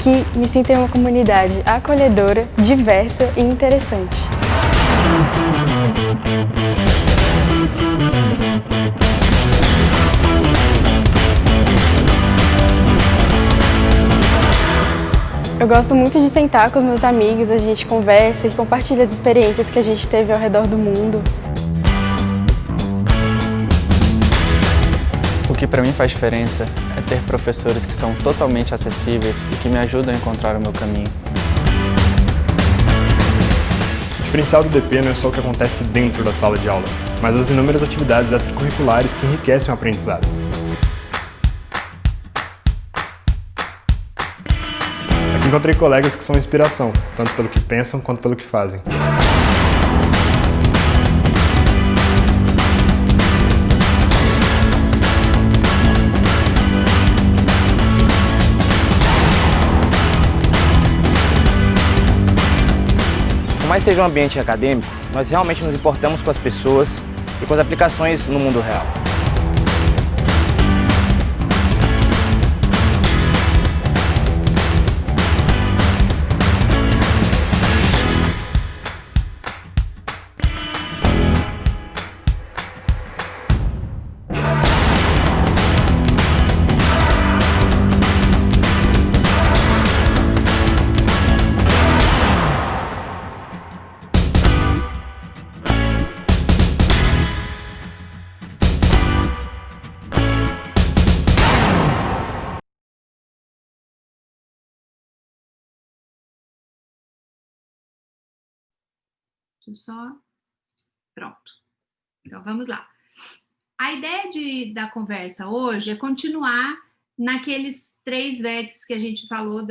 Aqui me sinto em uma comunidade acolhedora, diversa e interessante. Eu gosto muito de sentar com os meus amigos, a gente conversa e compartilha as experiências que a gente teve ao redor do mundo. O que para mim faz diferença é ter professores que são totalmente acessíveis e que me ajudam a encontrar o meu caminho. O diferencial do DP não é só o que acontece dentro da sala de aula, mas as inúmeras atividades extracurriculares que enriquecem o aprendizado. Aqui encontrei colegas que são inspiração, tanto pelo que pensam quanto pelo que fazem. Por mais seja um ambiente acadêmico, nós realmente nos importamos com as pessoas e com as aplicações no mundo real. Pronto. Então, vamos lá. A ideia da conversa hoje é continuar naqueles 3 vértices que a gente falou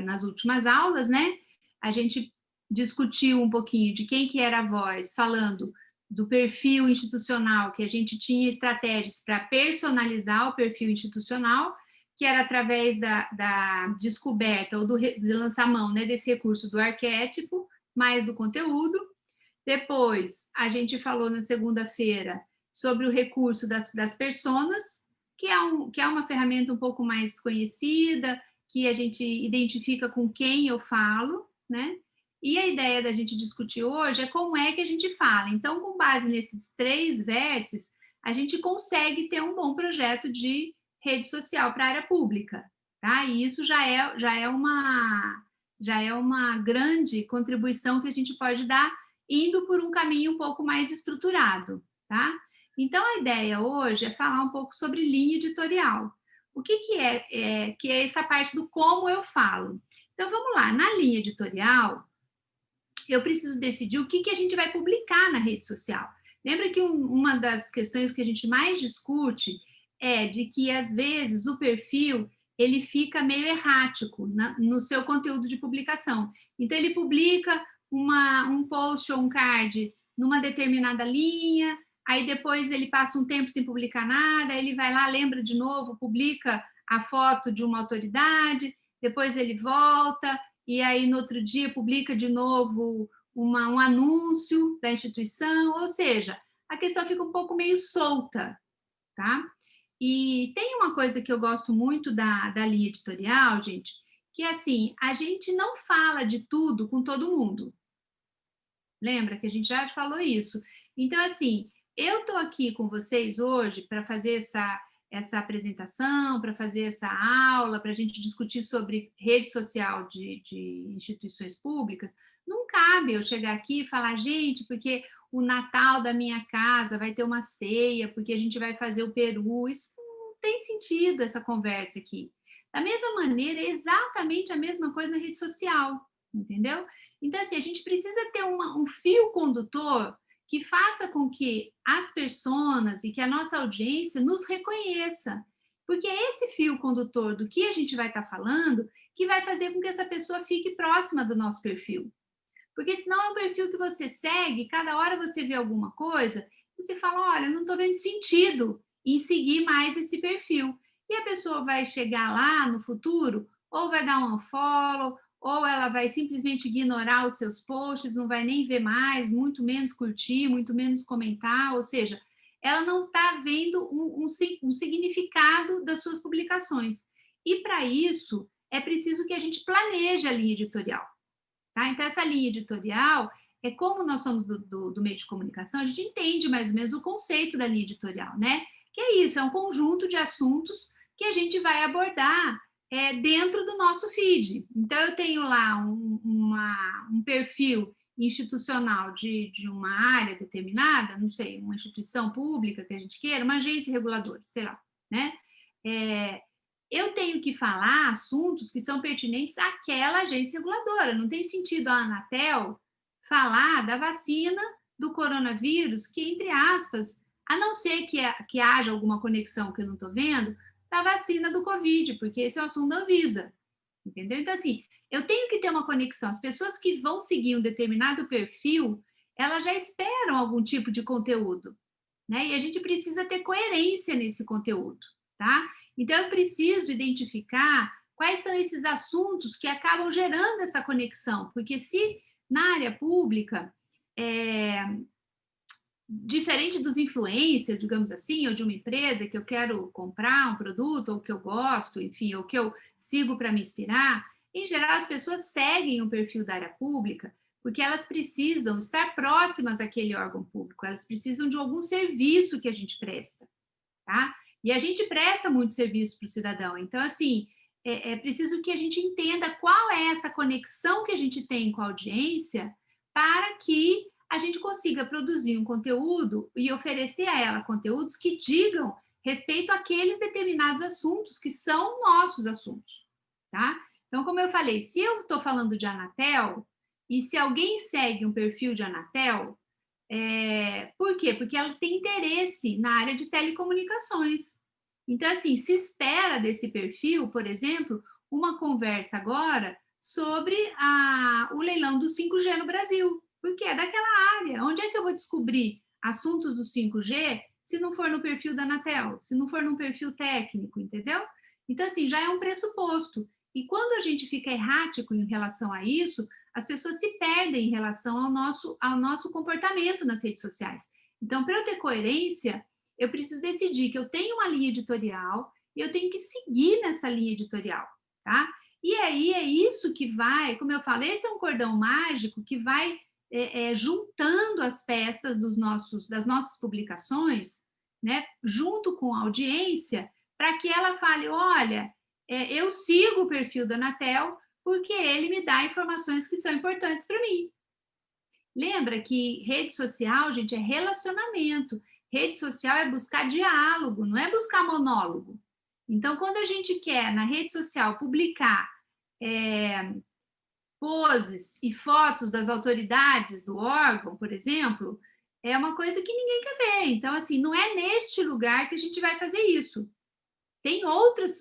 nas últimas aulas, né? A gente discutiu um pouquinho de quem que era a voz, falando do perfil institucional, que a gente tinha estratégias para personalizar o perfil institucional, que era através da descoberta ou de lançar mão, né, desse recurso do arquétipo, mais do conteúdo. Depois, a gente falou na segunda-feira sobre o recurso das personas, que é uma ferramenta um pouco mais conhecida, que a gente identifica com quem eu falo, né? E a ideia da gente discutir hoje é como é que a gente fala. Então, com base nesses 3 vértices, a gente consegue ter um bom projeto de rede social para a área pública, tá? E isso já é uma grande contribuição que a gente pode dar indo por um caminho um pouco mais estruturado, tá? Então, a ideia hoje é falar um pouco sobre linha editorial. O que é essa parte do como eu falo? Então, vamos lá. Na linha editorial, eu preciso decidir o que a gente vai publicar na rede social. Lembra que uma das questões que a gente mais discute é de que, às vezes, o perfil ele fica meio errático no seu conteúdo de publicação. Então, ele publica um post ou um card numa determinada linha, aí depois ele passa um tempo sem publicar nada, aí ele vai lá, lembra de novo, publica a foto de uma autoridade, depois ele volta, e aí no outro dia publica de novo um anúncio da instituição, ou seja, a questão fica um pouco meio solta, tá? E tem uma coisa que eu gosto muito da linha editorial, gente, que é assim, a gente não fala de tudo com todo mundo. Lembra que a gente já falou isso? Então, assim, eu estou aqui com vocês hoje para fazer essa apresentação, para fazer essa aula, para a gente discutir sobre rede social de instituições públicas. Não cabe eu chegar aqui e falar, gente, porque o Natal da minha casa vai ter uma ceia, porque a gente vai fazer o peru. Isso não tem sentido, essa conversa aqui. Da mesma maneira, é exatamente a mesma coisa na rede social, entendeu? Então, assim, a gente precisa ter um fio condutor que faça com que as pessoas e que a nossa audiência nos reconheça. Porque é esse fio condutor do que a gente vai estar falando que vai fazer com que essa pessoa fique próxima do nosso perfil. Porque senão é um perfil que você segue, cada hora você vê alguma coisa, e você fala, olha, não estou vendo sentido em seguir mais esse perfil. E a pessoa vai chegar lá no futuro, ou vai dar um unfollow, ou ela vai simplesmente ignorar os seus posts, não vai nem ver mais, muito menos curtir, muito menos comentar, ou seja, ela não está vendo um significado das suas publicações. E para isso, é preciso que a gente planeje a linha editorial. Tá? Então, essa linha editorial é como nós somos do meio de comunicação, a gente entende mais ou menos o conceito da linha editorial, né? Que é isso, é um conjunto de assuntos que a gente vai abordar dentro do nosso feed. Então, eu tenho lá um perfil institucional de uma área determinada, não sei, uma instituição pública que a gente queira, uma agência reguladora, sei lá, né? Eu tenho que falar assuntos que são pertinentes àquela agência reguladora. Não tem sentido a Anatel falar da vacina do coronavírus, que, entre aspas, a não ser que haja alguma conexão que eu não estou vendo, da vacina do Covid, porque esse é o assunto da Anvisa, entendeu? Então, assim, eu tenho que ter uma conexão. As pessoas que vão seguir um determinado perfil, elas já esperam algum tipo de conteúdo, né? E a gente precisa ter coerência nesse conteúdo, tá? Então, eu preciso identificar quais são esses assuntos que acabam gerando essa conexão, porque se na área pública, diferente dos influencers, digamos assim, ou de uma empresa que eu quero comprar um produto, ou que eu gosto, enfim, ou que eu sigo para me inspirar, em geral, as pessoas seguem o perfil da área pública porque elas precisam estar próximas àquele órgão público, elas precisam de algum serviço que a gente presta, tá? E a gente presta muito serviço para o cidadão. Então, assim, é preciso que a gente entenda qual é essa conexão que a gente tem com a audiência para que a gente consiga produzir um conteúdo e oferecer a ela conteúdos que digam respeito àqueles determinados assuntos que são nossos assuntos, tá? Então, como eu falei, se eu estou falando de Anatel e se alguém segue um perfil de Anatel, por quê? Porque ela tem interesse na área de telecomunicações. Então, assim, se espera desse perfil, por exemplo, uma conversa agora sobre o leilão do 5G no Brasil, porque é daquela área. Onde é que eu vou descobrir assuntos do 5G se não for no perfil da Anatel, se não for num perfil técnico, entendeu? Então, assim, já é um pressuposto. E quando a gente fica errático em relação a isso, as pessoas se perdem em relação ao nosso comportamento nas redes sociais. Então, para eu ter coerência, eu preciso decidir que eu tenho uma linha editorial e eu tenho que seguir nessa linha editorial, tá? E aí é isso que vai, como eu falei, esse é um cordão mágico que vai juntando as peças das nossas publicações, né, junto com a audiência, para que ela fale, olha, eu sigo o perfil da Anatel porque ele me dá informações que são importantes para mim. Lembra que rede social, gente, é relacionamento. Rede social é buscar diálogo, não é buscar monólogo. Então, quando a gente quer, na rede social, publicar poses e fotos das autoridades do órgão, por exemplo, é uma coisa que ninguém quer ver. Então, assim, não é neste lugar que a gente vai fazer isso. Tem outros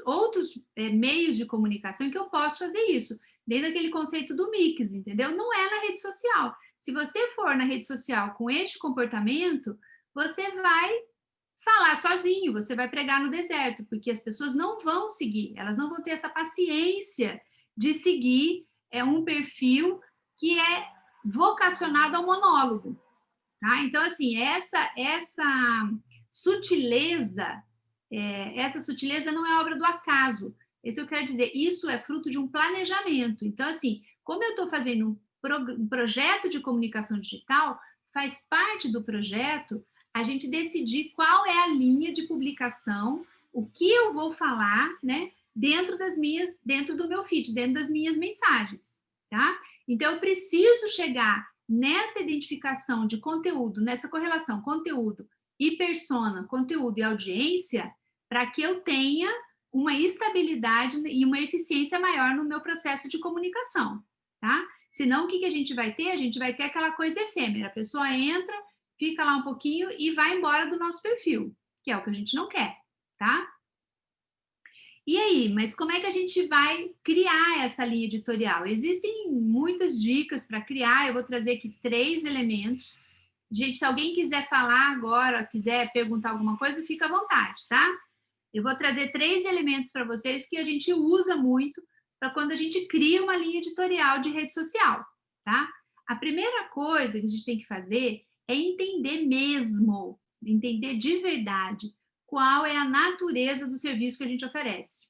meios de comunicação que eu posso fazer isso, dentro daquele conceito do mix, entendeu? Não é na rede social. Se você for na rede social com este comportamento, você vai falar sozinho, você vai pregar no deserto, porque as pessoas não vão seguir, elas não vão ter essa paciência de seguir um perfil que é vocacionado ao monólogo, tá? Então, assim, essa sutileza não é obra do acaso. Isso eu quero dizer, isso é fruto de um planejamento. Então, assim, como eu estou fazendo um projeto de comunicação digital, faz parte do projeto a gente decidir qual é a linha de publicação, o que eu vou falar, né, dentro do meu feed, dentro das minhas mensagens, tá? Então, eu preciso chegar nessa identificação de conteúdo, nessa correlação conteúdo e persona, conteúdo e audiência, para que eu tenha uma estabilidade e uma eficiência maior no meu processo de comunicação, tá? Senão, o que a gente vai ter? A gente vai ter aquela coisa efêmera. A pessoa entra, fica lá um pouquinho e vai embora do nosso perfil, que é o que a gente não quer, tá? E aí, mas como é que a gente vai criar essa linha editorial? Existem muitas dicas para criar, eu vou trazer aqui 3 elementos. Gente, se alguém quiser falar agora, quiser perguntar alguma coisa, fica à vontade, tá? Eu vou trazer 3 elementos para vocês que a gente usa muito para quando a gente cria uma linha editorial de rede social, tá? A primeira coisa que a gente tem que fazer é entender mesmo, entender de verdade qual é a natureza do serviço que a gente oferece,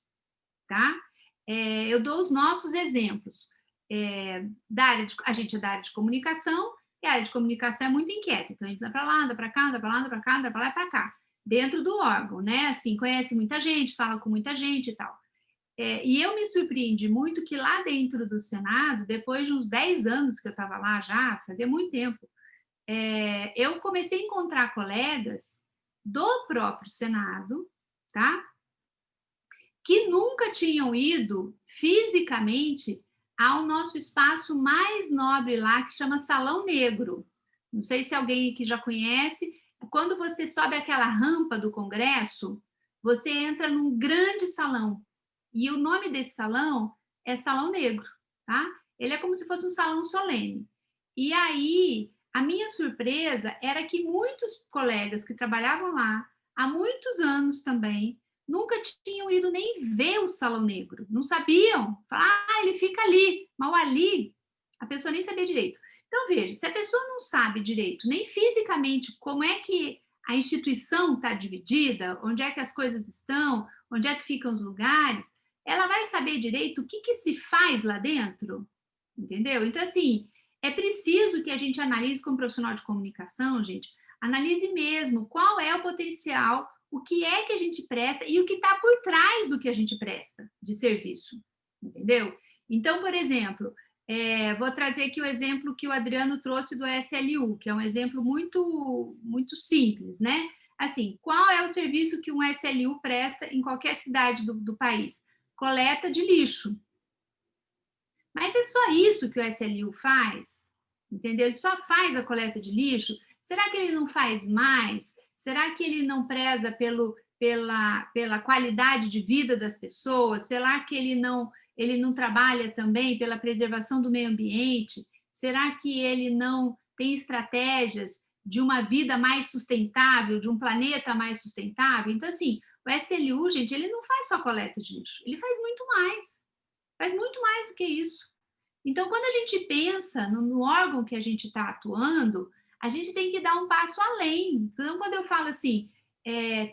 tá? eu dou os nossos exemplos. A gente é da área de comunicação, e a área de comunicação é muito inquieta, então a gente anda para lá, anda para cá, anda para lá, anda para cá, anda para lá e para cá, dentro do órgão, né? Assim, conhece muita gente, fala com muita gente e tal. E eu me surpreendi muito que lá dentro do Senado, depois de uns 10 anos que eu estava lá já, fazia muito tempo, eu comecei a encontrar colegas do próprio Senado, tá? Que nunca tinham ido fisicamente ao nosso espaço mais nobre lá, que chama Salão Negro. Não sei se alguém aqui já conhece. Quando você sobe aquela rampa do Congresso, você entra num grande salão. E o nome desse salão é Salão Negro, tá? Ele é como se fosse um salão solene. E aí, a minha surpresa era que muitos colegas que trabalhavam lá há muitos anos também nunca tinham ido nem ver o Salão Negro, não sabiam. Ele fica ali, mas ali a pessoa nem sabia direito. Então, veja, se a pessoa não sabe direito, nem fisicamente, como é que a instituição está dividida, onde é que as coisas estão, onde é que ficam os lugares, ela vai saber direito o que se faz lá dentro, entendeu? Então, assim, é preciso que a gente analise como profissional de comunicação, gente, analise mesmo qual é o potencial, o que é que a gente presta e o que está por trás do que a gente presta de serviço, entendeu? Então, por exemplo, vou trazer aqui o exemplo que o Adriano trouxe do SLU, que é um exemplo muito, muito simples, né? Assim, qual é o serviço que um SLU presta em qualquer cidade do país? Coleta de lixo. Mas é só isso que o SLU faz? Entendeu? Ele só faz a coleta de lixo? Será que ele não faz mais? Será que ele não preza pela qualidade de vida das pessoas? Será que ele não trabalha também pela preservação do meio ambiente? Será que ele não tem estratégias de uma vida mais sustentável, de um planeta mais sustentável? Então, assim, o SLU, gente, ele não faz só coleta de lixo, ele faz muito mais do que isso. Então, quando a gente pensa no órgão que a gente está atuando, a gente tem que dar um passo além. Então, quando eu falo assim,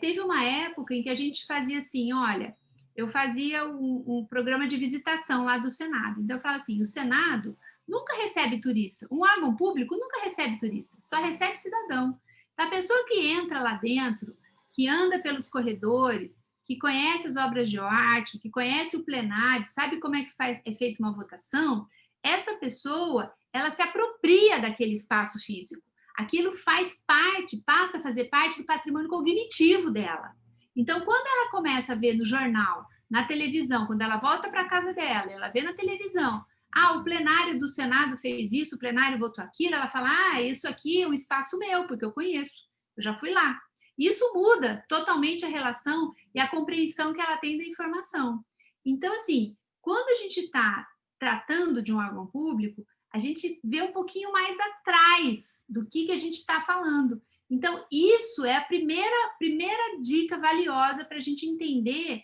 teve uma época em que a gente fazia assim, olha, eu fazia um programa de visitação lá do Senado. Então, eu falo assim, o Senado nunca recebe turista. Um órgão público nunca recebe turista, só recebe cidadão. Então, a pessoa que entra lá dentro, que anda pelos corredores, que conhece as obras de arte, que conhece o plenário, sabe como é que é feita uma votação, essa pessoa, ela se apropria daquele espaço físico. Aquilo faz parte, passa a fazer parte do patrimônio cognitivo dela. Então, quando ela começa a ver no jornal, na televisão, quando ela volta para a casa dela, ela vê na televisão, o plenário do Senado fez isso, o plenário votou aquilo, ela fala, isso aqui é um espaço meu, porque eu conheço, eu já fui lá. Isso muda totalmente a relação e a compreensão que ela tem da informação. Então, assim, quando a gente está tratando de um órgão público, a gente vê um pouquinho mais atrás do que a gente está falando. Então, isso é a primeira dica valiosa para a gente entender,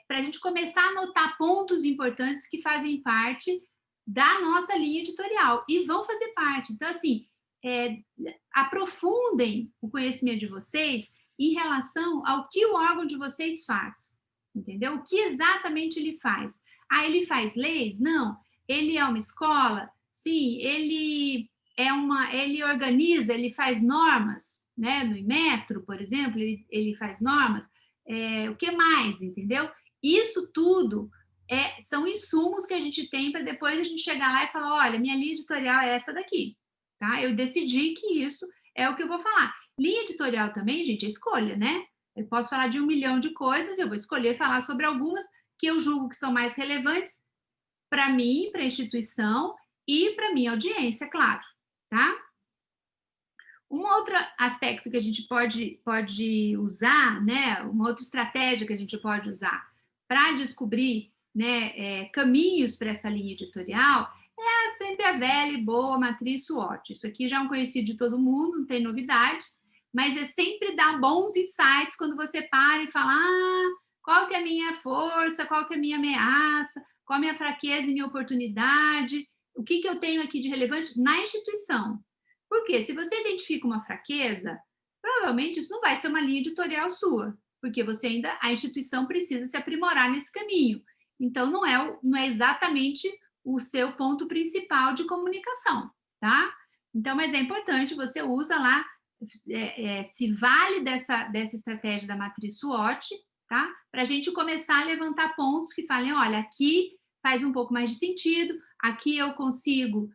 para a gente começar a anotar pontos importantes que fazem parte da nossa linha editorial e vão fazer parte. Então, assim, aprofundem o conhecimento de vocês em relação ao que o órgão de vocês faz, entendeu? O que exatamente ele faz. Ele faz leis? Não. Ele é uma escola? Sim. Ele organiza, ele faz normas, né? No Inmetro, por exemplo, ele faz normas. O que mais, entendeu? Isso tudo são insumos que a gente tem para depois a gente chegar lá e falar, olha, minha linha editorial é essa daqui, tá? Eu decidi que isso é o que eu vou falar. Linha editorial também, gente, é escolha, né? Eu posso falar de 1 milhão de coisas, eu vou escolher falar sobre algumas que eu julgo que são mais relevantes para mim, para a instituição e para a minha audiência, claro, tá? Um outro aspecto que a gente pode usar, né, uma outra estratégia que a gente pode usar para descobrir, né, caminhos para essa linha editorial é sempre a velha e boa matriz SWOT. Isso aqui já é um conhecido de todo mundo, não tem novidade, mas é sempre dar bons insights quando você para e fala, qual que é a minha força, qual que é a minha ameaça, qual a minha fraqueza e minha oportunidade, o que eu tenho aqui de relevante na instituição. Porque se você identifica uma fraqueza, provavelmente isso não vai ser uma linha editorial sua, porque a instituição precisa se aprimorar nesse caminho. então não é exatamente o seu ponto principal de comunicação, tá? Então, mas é importante, você usa lá, se vale dessa estratégia da matriz SWOT, tá? Para a gente começar a levantar pontos que falem, olha, aqui faz um pouco mais de sentido, aqui eu consigo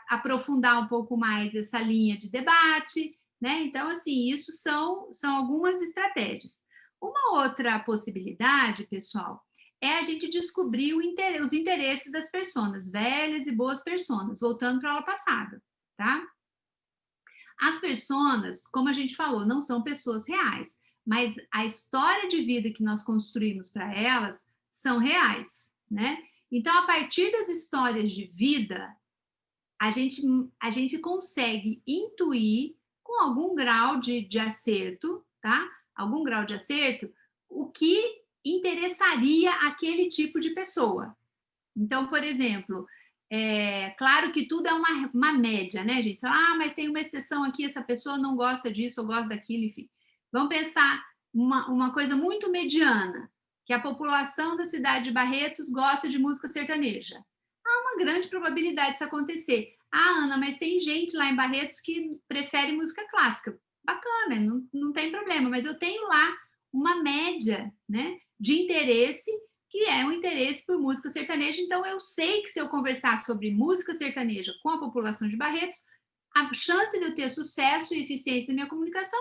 aprofundar um pouco mais essa linha de debate, né? Então, assim, isso são algumas estratégias. Uma outra possibilidade, pessoal, é a gente descobrir os interesses das pessoas, velhas e boas pessoas, voltando para a aula passada, tá? As pessoas, como a gente falou, não são pessoas reais, mas a história de vida que nós construímos para elas são reais, né? Então, a partir das histórias de vida, a gente consegue intuir, com algum grau de acerto, tá? Algum grau de acerto, o que interessaria aquele tipo de pessoa. Então, por exemplo, claro que tudo é uma média, né, gente? Mas tem uma exceção aqui, essa pessoa não gosta disso ou gosta daquilo, enfim. Vamos pensar uma coisa muito mediana, que a população da cidade de Barretos gosta de música sertaneja. Há uma grande probabilidade disso acontecer. Ana, mas tem gente lá em Barretos que prefere música clássica. Bacana, não tem problema, mas eu tenho lá uma média, né, de interesse, que é um interesse por música sertaneja. Então, eu sei que se eu conversar sobre música sertaneja com a população de Barretos, a chance de eu ter sucesso e eficiência na minha comunicação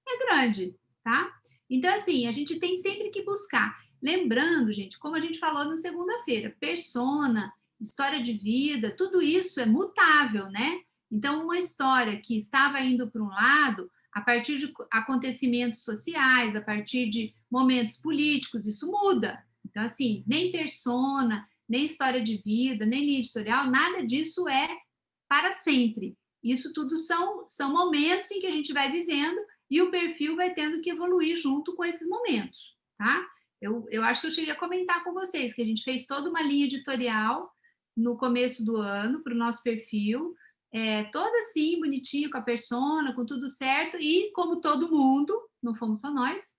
é grande, tá? Então, assim, a gente tem sempre que buscar. Lembrando, gente, como a gente falou na segunda-feira, persona, história de vida, tudo isso é mutável, né? Então, uma história que estava indo para um lado, a partir de acontecimentos sociais, a partir de momentos políticos, isso muda. Então, assim, nem persona, nem história de vida, nem linha editorial, nada disso é para sempre. Isso tudo são momentos em que a gente vai vivendo e o perfil vai tendo que evoluir junto com esses momentos, tá? Eu acho que eu cheguei a comentar com vocês que a gente fez toda uma linha editorial no começo do ano para o nosso perfil, toda assim, bonitinho, com a persona, com tudo certo, e como todo mundo, não fomos só nós,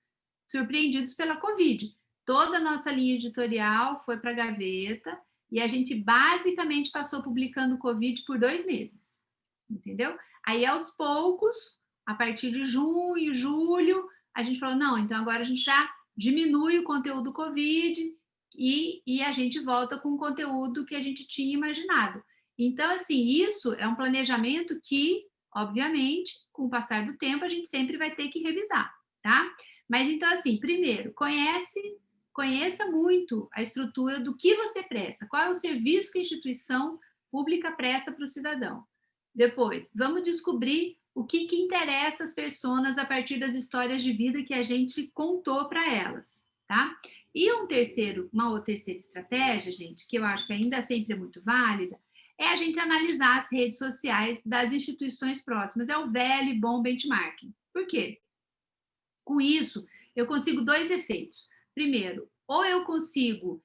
surpreendidos pela Covid. Toda a nossa linha editorial foi para a gaveta e a gente basicamente passou publicando Covid por 2 meses, entendeu? Aí, aos poucos, a partir de junho, julho, a gente falou, não, então agora a gente já diminui o conteúdo Covid e a gente volta com o conteúdo que a gente tinha imaginado. Então, assim, isso é um planejamento que, obviamente, com o passar do tempo, a gente sempre vai ter que revisar, tá? Mas, então, assim, primeiro, conheça muito a estrutura do que você presta, qual é o serviço que a instituição pública presta para o cidadão. Depois, vamos descobrir o que interessa as pessoas a partir das histórias de vida que a gente contou para elas, tá? E uma terceira estratégia, gente, que eu acho que ainda sempre é muito válida, é a gente analisar as redes sociais das instituições próximas. É o velho e bom benchmarking. Por quê? Com isso, eu consigo 2 efeitos. Primeiro, ou eu consigo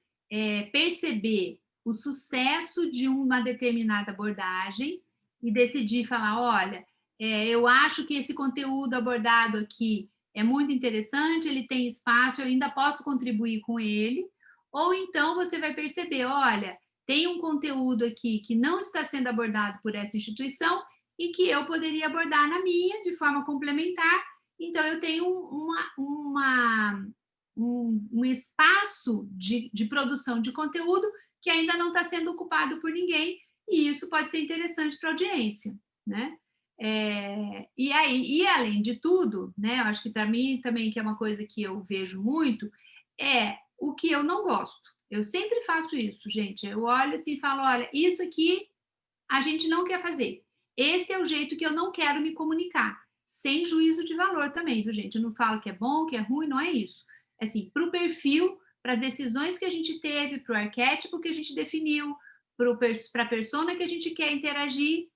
perceber o sucesso de uma determinada abordagem e decidir falar, olha, eu acho que esse conteúdo abordado aqui é muito interessante, ele tem espaço, eu ainda posso contribuir com ele. Ou então você vai perceber, olha, tem um conteúdo aqui que não está sendo abordado por essa instituição e que eu poderia abordar na minha, de forma complementar. Então, eu tenho um espaço de produção de conteúdo que ainda não está sendo ocupado por ninguém, e isso pode ser interessante para a audiência, né? E além de tudo, né, eu acho que para mim também, que é uma coisa que eu vejo muito, é o que eu não gosto. Eu sempre faço isso, gente. Eu olho assim e falo, olha, isso aqui a gente não quer fazer. Esse é o jeito que eu não quero me comunicar. Sem juízo de valor também, viu, gente? Eu não falo que é bom, que é ruim, não é isso. Assim, para o perfil, para as decisões que a gente teve, para o arquétipo que a gente definiu, para a persona que a gente quer interagir,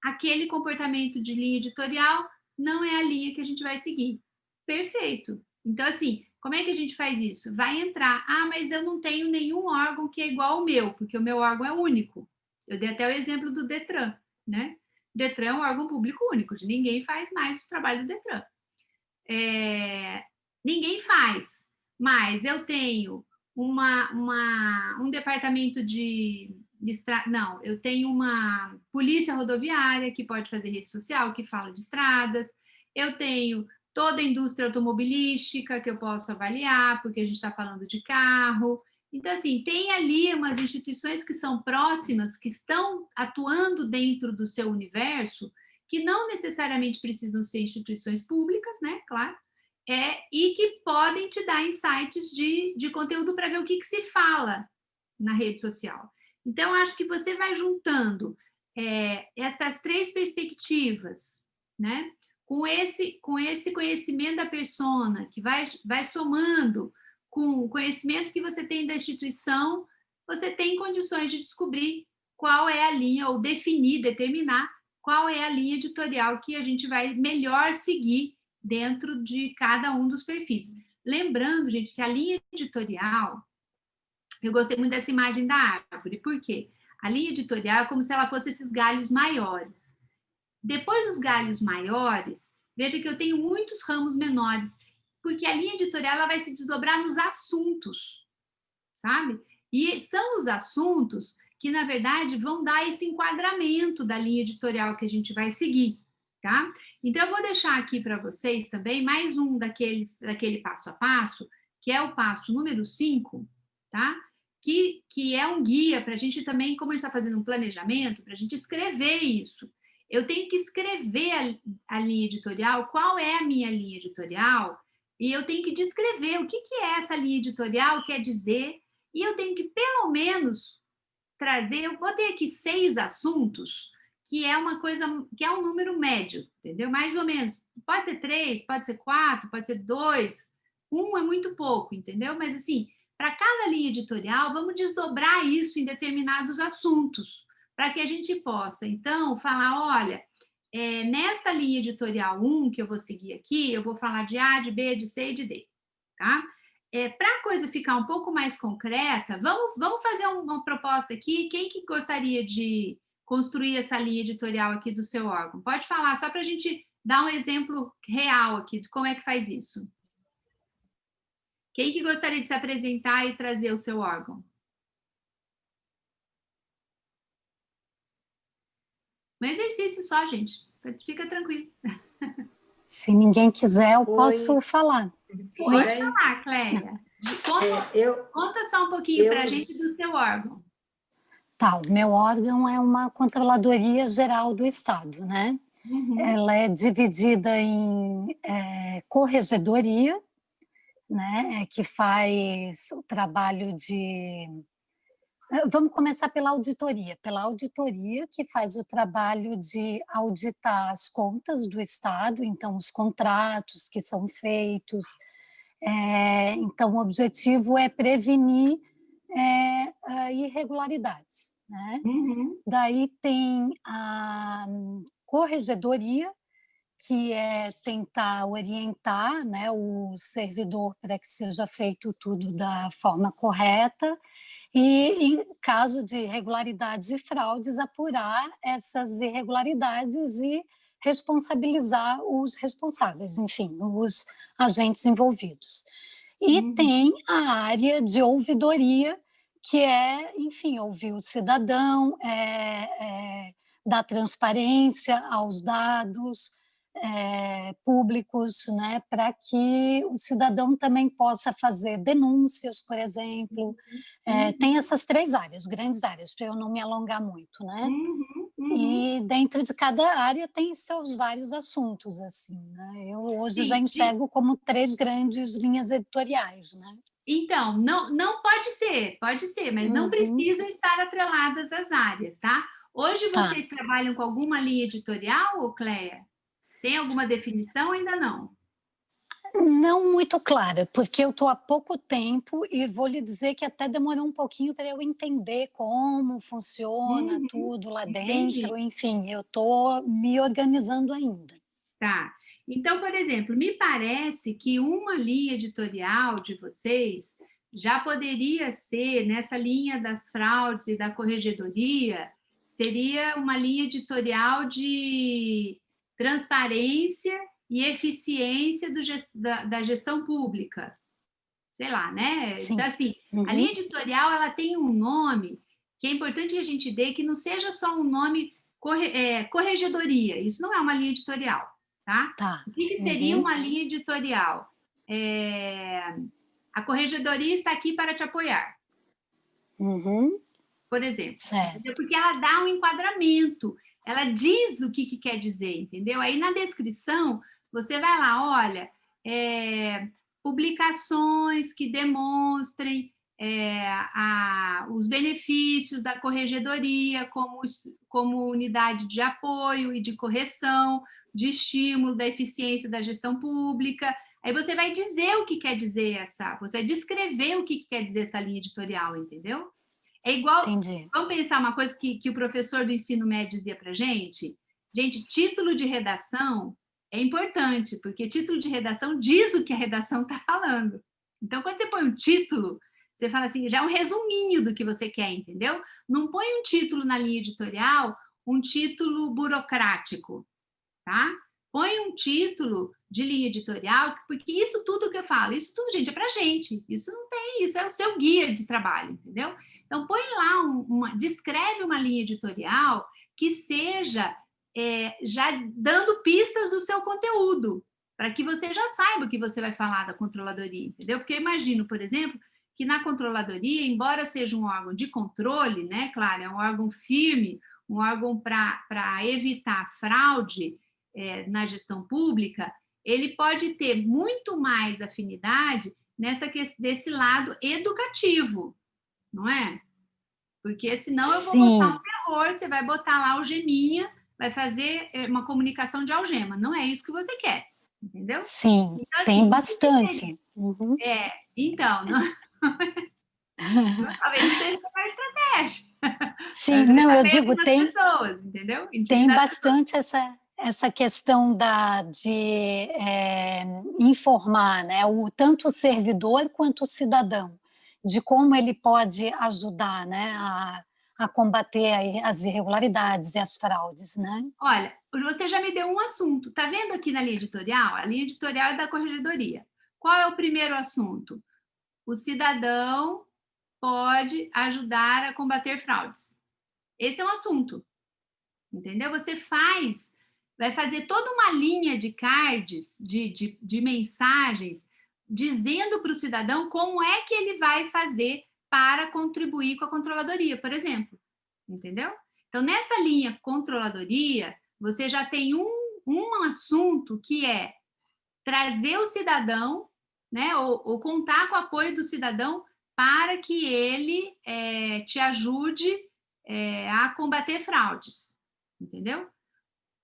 aquele comportamento de linha editorial não é a linha que a gente vai seguir. Perfeito. Então, assim, como é que a gente faz isso? Vai entrar, mas eu não tenho nenhum órgão que é igual ao meu, porque o meu órgão é único. Eu dei até o exemplo do Detran, né? O Detran é um órgão público único, ninguém faz mais o trabalho do Detran. Ninguém faz, mas eu tenho um departamento não, eu tenho uma polícia rodoviária que pode fazer rede social, que fala de estradas, eu tenho toda a indústria automobilística que eu posso avaliar, porque a gente está falando de carro. Então, assim, tem ali umas instituições que são próximas, que estão atuando dentro do seu universo, que não necessariamente precisam ser instituições públicas, né? Claro. E que podem te dar insights de conteúdo para ver o que se fala na rede social. Então, acho que você vai juntando essas três perspectivas, né? Com esse conhecimento da persona, que vai somando com o conhecimento que você tem da instituição, você tem condições de descobrir qual é a linha, ou determinar qual é a linha editorial que a gente vai melhor seguir dentro de cada um dos perfis. Lembrando, gente, que a linha editorial, eu gostei muito dessa imagem da árvore, por quê? A linha editorial é como se ela fosse esses galhos maiores. Depois dos galhos maiores, veja que eu tenho muitos ramos menores, porque a linha editorial ela vai se desdobrar nos assuntos, sabe? E são os assuntos que, na verdade, vão dar esse enquadramento da linha editorial que a gente vai seguir, tá? Então, eu vou deixar aqui para vocês também mais um daquele passo a passo, que é o passo número 5, tá? Que é um guia para a gente também, como a gente está fazendo um planejamento, para a gente escrever isso. Eu tenho que escrever a linha editorial, qual é a minha linha editorial, e eu tenho que descrever o que é essa linha editorial, quer dizer, e eu tenho que, pelo menos, trazer, eu botei aqui 6 assuntos, que é uma coisa, que é um número médio, entendeu? Mais ou menos. Pode ser 3, pode ser 4, pode ser 2, 1 é muito pouco, entendeu? Mas, assim, para cada linha editorial, vamos desdobrar isso em determinados assuntos, para que a gente possa, então, falar, olha, nesta linha editorial 1 que eu vou seguir aqui, eu vou falar de A, de B, de C e de D, tá? Para a coisa ficar um pouco mais concreta, vamos fazer uma proposta aqui. Quem que gostaria de construir essa linha editorial aqui do seu órgão? Pode falar, só para a gente dar um exemplo real aqui de como é que faz isso. Quem que gostaria de se apresentar e trazer o seu órgão? Um exercício só, gente. Fica tranquilo. Se ninguém quiser, eu posso falar. Pode falar, Cléia. Conta só um pouquinho para a gente do seu órgão. Tá, o meu órgão é uma Controladoria Geral do Estado, né? Uhum. Ela é dividida em corregedoria, né? Que faz o trabalho de... Vamos começar pela auditoria. Pela auditoria, que faz o trabalho de auditar as contas do Estado, então os contratos que são feitos. Então, o objetivo é prevenir irregularidades, né? Uhum. Daí tem a corregedoria, que é tentar orientar, né, o servidor para que seja feito tudo da forma correta, e, em caso de irregularidades e fraudes, apurar essas irregularidades e responsabilizar os responsáveis, enfim, os agentes envolvidos. E tem a área de ouvidoria, que é, enfim, ouvir o cidadão, dar transparência aos dados públicos, né, para que o cidadão também possa fazer denúncias, por exemplo. Tem essas 3 áreas, grandes áreas, para eu não me alongar muito, né? E dentro de cada área tem seus vários assuntos, assim, né? Eu hoje já enxergo como 3 grandes linhas editoriais, né? Então, não pode ser, mas não precisam estar atreladas às áreas, tá? Hoje vocês trabalham com alguma linha editorial, Cléia? Tem alguma definição ou ainda não? Não muito clara, porque eu estou há pouco tempo e vou lhe dizer que até demorou um pouquinho para eu entender como funciona tudo lá dentro, enfim, eu estou me organizando ainda. Tá. Então, por exemplo, me parece que uma linha editorial de vocês já poderia ser, nessa linha das fraudes e da corregedoria, seria uma linha editorial de transparência e eficiência da gestão pública. sei lá, né? Sim. Então, assim, Uhum. a linha editorial, ela tem um nome que é importante que a gente dê, que não seja só um nome corregedoria. Isso não é uma linha editorial, tá? Tá. O que seria uma linha editorial? A corregedoria está aqui para te apoiar, Uhum. por exemplo. Certo. Entendeu? Porque ela dá um enquadramento, ela diz o que quer dizer, entendeu? Aí na descrição, você vai lá, olha, publicações que demonstrem os benefícios da corregedoria como unidade de apoio e de correção, de estímulo da eficiência da gestão pública. Aí você vai dizer o que quer dizer você vai descrever o que quer dizer essa linha editorial, entendeu? É igual, Entendi. vamos pensar uma coisa que o professor do ensino médio dizia para gente, título de redação é importante, porque título de redação diz o que a redação está falando. Então, quando você põe um título, você fala assim, já é um resuminho do que você quer, entendeu? Não põe um título na linha editorial, um título burocrático, tá? Põe um título de linha editorial, porque isso tudo que eu falo, isso tudo, gente, é pra gente. Isso não tem, isso é o seu guia de trabalho, entendeu? Então, põe lá, descreve uma linha editorial que seja já dando pistas do seu conteúdo, para que você já saiba o que você vai falar da controladoria, entendeu? Porque eu imagino, por exemplo, que na controladoria, embora seja um órgão de controle, né, claro, é um órgão firme, um órgão para evitar fraude na gestão pública, ele pode ter muito mais afinidade desse lado educativo, não é? Porque senão eu vou botar um terror, você vai botar lá algeminha, vai fazer uma comunicação de algema. Não é isso que você quer, entendeu? Sim, então, assim, tem bastante. Uhum. Então, talvez não seja uma estratégia. Sim, não, eu digo, pessoas, entendeu? Tem bastante essa questão de informar, né, tanto o servidor quanto o cidadão, de como ele pode ajudar, né, a combater as irregularidades e as fraudes, né? Olha, você já me deu um assunto. Tá vendo aqui na linha editorial? A linha editorial é da corregedoria. Qual é o primeiro assunto? O cidadão pode ajudar a combater fraudes. Esse é um assunto, entendeu? Você vai fazer toda uma linha de cards, de mensagens, dizendo para o cidadão como é que ele vai fazer para contribuir com a controladoria, por exemplo, entendeu? Então, nessa linha controladoria, você já tem um assunto que é trazer o cidadão, né, ou contar com o apoio do cidadão para que ele te ajude a combater fraudes, entendeu?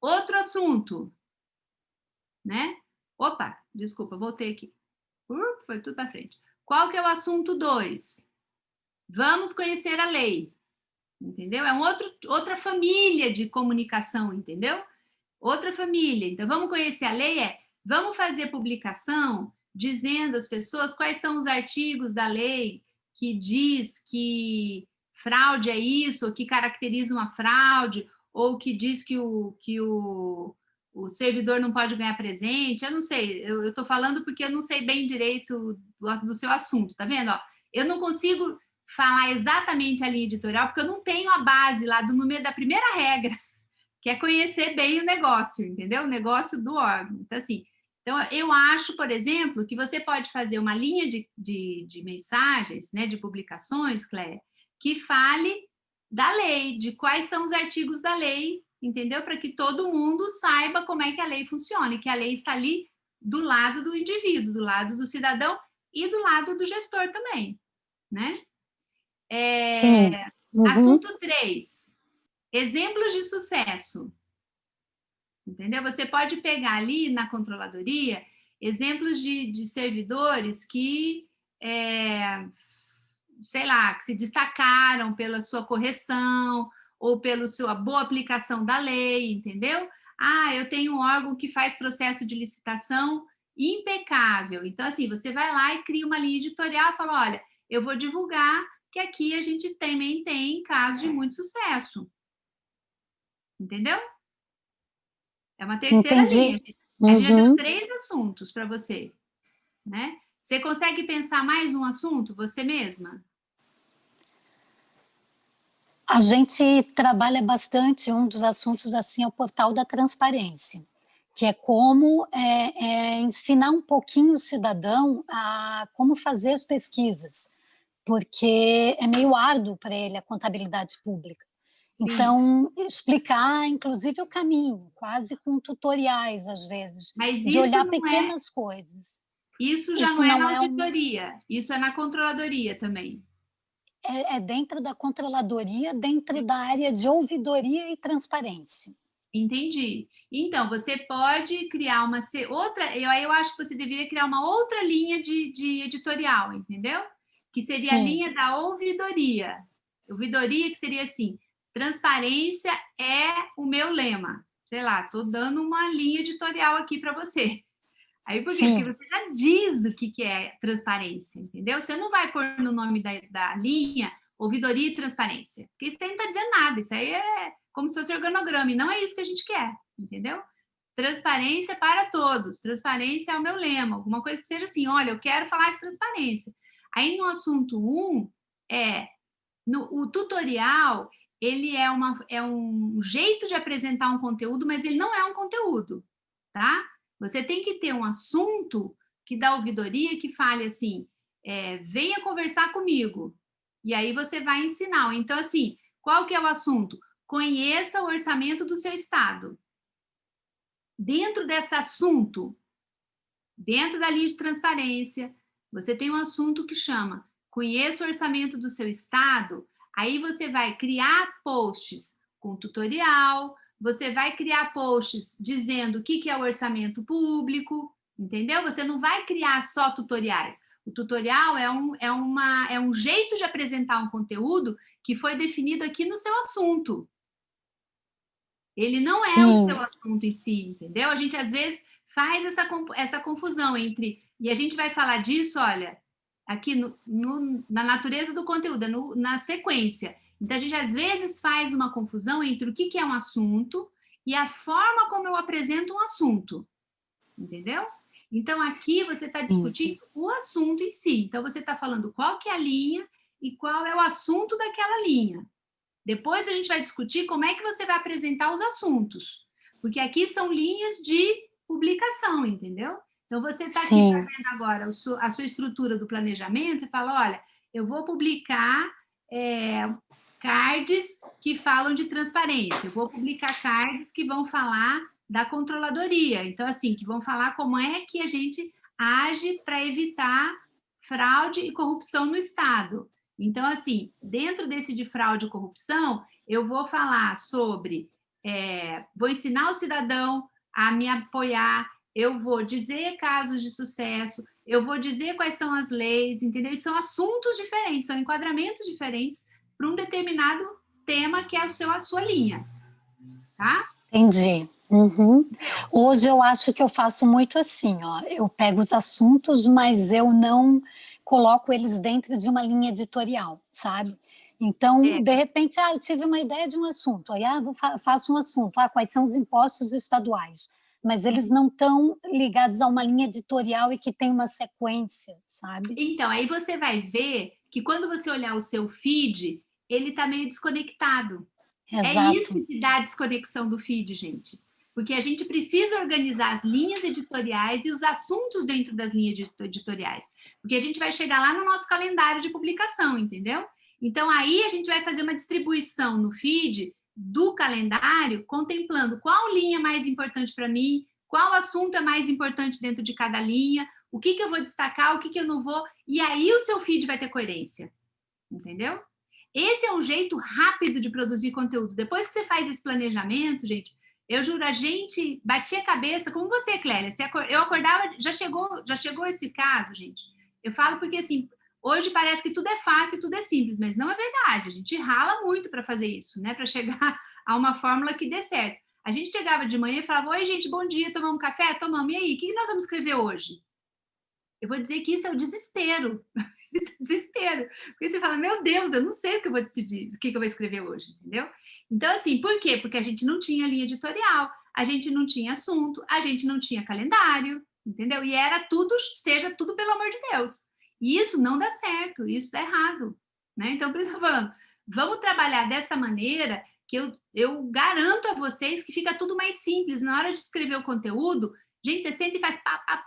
Outro assunto, né? Opa, desculpa, voltei aqui. Foi tudo para frente. Qual que é o assunto 2? Vamos conhecer a lei, entendeu? É outra família de comunicação, entendeu? Outra família. Então, vamos conhecer a lei vamos fazer publicação dizendo às pessoas quais são os artigos da lei que diz que fraude é isso, ou que caracteriza uma fraude, ou que diz que o servidor não pode ganhar presente. Eu não sei, eu estou falando porque eu não sei bem direito do seu assunto, tá vendo? Ó, eu não consigo falar exatamente a linha editorial, porque eu não tenho a base lá do número da primeira regra, que é conhecer bem o negócio, entendeu? O negócio do órgão. Então, assim, eu acho, por exemplo, que você pode fazer uma linha de mensagens, né, de publicações, Cléia, que fale da lei, de quais são os artigos da lei, entendeu? Para que todo mundo saiba como é que a lei funciona, e que a lei está ali do lado do indivíduo, do lado do cidadão e do lado do gestor também, né? Sim. Uhum. Assunto 3. Exemplos de sucesso. Entendeu? Você pode pegar ali na controladoria exemplos de servidores que, sei lá, que se destacaram pela sua correção ou pela sua boa aplicação da lei, entendeu? Ah, eu tenho um órgão que faz processo de licitação impecável. Então, assim, você vai lá e cria uma linha editorial e fala, olha, eu vou divulgar que aqui a gente também tem casos de muito sucesso. Entendeu? É uma terceira linha. A gente já deu 3 assuntos para você, né? Você consegue pensar mais um assunto, você mesma? A gente trabalha bastante, um dos assuntos assim é o portal da transparência, que é como ensinar um pouquinho o cidadão a como fazer as pesquisas, porque é meio árduo para ele a contabilidade pública. Então, explicar, inclusive, o caminho, quase com tutoriais, às vezes, Mas de isso olhar não pequenas coisas. Isso já Isso não é não na é auditoria, isso é na controladoria também. É dentro da controladoria, dentro da área de ouvidoria e transparência. Entendi. Então, você pode criar outra, eu acho que você deveria criar uma outra linha de editorial, entendeu? Que seria a Sim. linha da ouvidoria. Ouvidoria que seria assim, transparência é o meu lema. Sei lá, estou dando uma linha editorial aqui para você. Aí por quê? Sim. Porque você já diz o que é transparência, entendeu? Você não vai pôr no nome da linha ouvidoria e transparência, porque isso aí não está dizendo nada, isso aí é como se fosse organograma, e não é isso que a gente quer, entendeu? Transparência para todos, transparência é o meu lema, alguma coisa que seja assim, olha, eu quero falar de transparência. Aí no assunto 1, o tutorial, ele é um jeito de apresentar um conteúdo, mas ele não é um conteúdo, tá? Você tem que ter um assunto que dá ouvidoria, que fale assim, venha conversar comigo. E aí você vai ensinar. Então, assim, qual que é o assunto? Conheça o orçamento do seu estado. Dentro desse assunto, dentro da linha de transparência, você tem um assunto que chama Conheça o orçamento do seu estado. Aí você vai criar posts com tutorial, você vai criar posts dizendo o que é o orçamento público, entendeu? Você não vai criar só tutoriais. O tutorial é um jeito de apresentar um conteúdo que foi definido aqui no seu assunto. Ele não é o seu assunto em si, entendeu? A gente, às vezes, faz essa confusão entre... E a gente vai falar disso, olha, aqui na natureza do conteúdo, na sequência. Então, a gente, às vezes, faz uma confusão entre o que é um assunto e a forma como eu apresento um assunto, entendeu? Então, aqui você está discutindo o assunto em si. Então, você está falando qual que é a linha e qual é o assunto daquela linha. Depois a gente vai discutir como é que você vai apresentar os assuntos. Porque aqui são linhas de publicação, entendeu? Então, você está aqui fazendo agora a sua estrutura do planejamento e fala, olha, eu vou publicar cards que falam de transparência, eu vou publicar cards que vão falar da controladoria. Então, assim, que vão falar como é que a gente age para evitar fraude e corrupção no Estado. Então, assim, dentro desse de fraude e corrupção, eu vou falar sobre, vou ensinar o cidadão a me apoiar, eu vou dizer casos de sucesso, eu vou dizer quais são as leis, entendeu? E são assuntos diferentes, são enquadramentos diferentes para um determinado tema que é a sua linha, tá? Entendi. Hoje eu acho que eu faço muito assim, ó, eu pego os assuntos, mas eu não coloco eles dentro de uma linha editorial, sabe? Então, de repente, eu tive uma ideia de um assunto, aí faço um assunto, quais são os impostos estaduais, mas eles não estão ligados a uma linha editorial e que tem uma sequência, sabe? Então, aí você vai ver que quando você olhar o seu feed, ele está meio desconectado. Exato. É isso que dá a desconexão do feed, gente. Porque a gente precisa organizar as linhas editoriais e os assuntos dentro das linhas editoriais. Porque a gente vai chegar lá no nosso calendário de publicação, entendeu? Então, aí a gente vai fazer uma distribuição no feed do calendário, contemplando qual linha é mais importante para mim, qual assunto é mais importante dentro de cada linha, o que eu vou destacar, o que eu não vou, e aí o seu feed vai ter coerência, entendeu? Esse é um jeito rápido de produzir conteúdo. Depois que você faz esse planejamento, gente, eu juro, a gente batia a cabeça, como você, Clélia, eu acordava, já chegou esse caso, gente, eu falo porque, assim, hoje parece que tudo é fácil, tudo é simples, mas não é verdade, a gente rala muito para fazer isso, né, para chegar a uma fórmula que dê certo. A gente chegava de manhã e falava, oi, gente, bom dia, tomamos um café? Tomamos, e aí, o que nós vamos escrever hoje? Eu vou dizer que isso é o desespero, desespero, porque você fala, meu Deus, eu não sei o que eu vou decidir, o que eu vou escrever hoje, entendeu? Então, assim, por quê? Porque a gente não tinha linha editorial, a gente não tinha assunto, a gente não tinha calendário, entendeu? E era tudo, seja tudo pelo amor de Deus. E isso não dá certo, isso dá errado, né? Então, por isso eu tô falando, vamos trabalhar dessa maneira que eu garanto a vocês que fica tudo mais simples. Na hora de escrever o conteúdo, gente, você senta e faz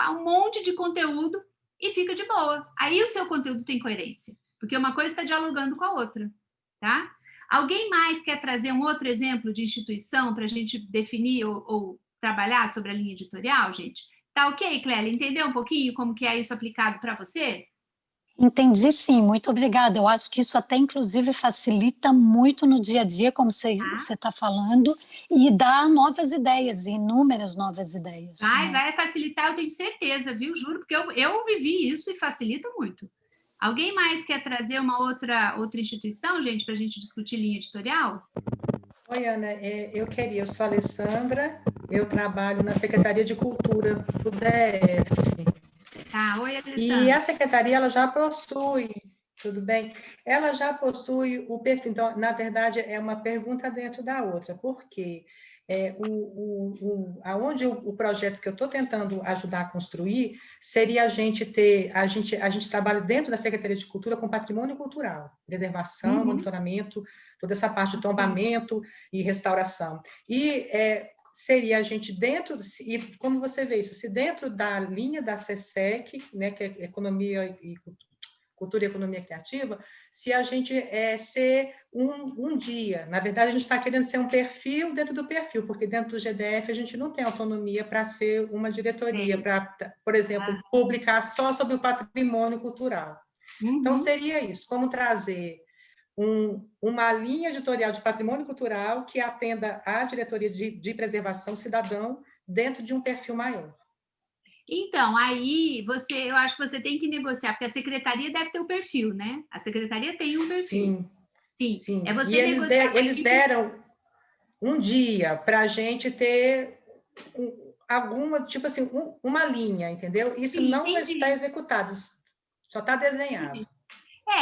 um monte de conteúdo e fica de boa. Aí o seu conteúdo tem coerência, porque uma coisa está dialogando com a outra, tá? Alguém mais quer trazer um outro exemplo de instituição para a gente definir ou trabalhar sobre a linha editorial, gente? Tá ok, Clélia? Entendeu um pouquinho como que é isso aplicado para você? Entendi, sim, muito obrigada. Eu acho que isso até, inclusive, facilita muito no dia a dia, como você está falando, e dá novas ideias, inúmeras novas ideias. Vai facilitar, eu tenho certeza, viu? Juro, porque eu vivi isso e facilita muito. Alguém mais quer trazer uma outra instituição, gente, para a gente discutir linha editorial? Oi, Ana, eu sou a Alessandra, eu trabalho na Secretaria de Cultura do DF. Tá, oi, Alessandra. E a Secretaria, ela já possui, tudo bem? Ela já possui o perfil, então, na verdade, é uma pergunta dentro da outra, porque aonde o projeto que eu estou tentando ajudar a construir seria a gente trabalha dentro da Secretaria de Cultura com patrimônio cultural, preservação, monitoramento, toda essa parte de tombamento e restauração. E seria a gente dentro, e como você vê isso, se dentro da linha da SESEC, né, que é Economia e Cultura e Economia Criativa, se a gente ser um dia. Na verdade, a gente está querendo ser um perfil dentro do perfil, porque dentro do GDF a gente não tem autonomia para ser uma diretoria, para, por exemplo, publicar só sobre o patrimônio cultural. Então, seria isso, como trazer uma linha editorial de patrimônio cultural que atenda à diretoria de preservação cidadão dentro de um perfil maior. Então, aí eu acho que você tem que negociar, porque a secretaria deve ter o perfil, né? A secretaria tem um perfil. Sim. É você e eles deram um dia para a gente ter alguma, tipo assim, uma linha, entendeu? Isso não está executado, só está desenhado.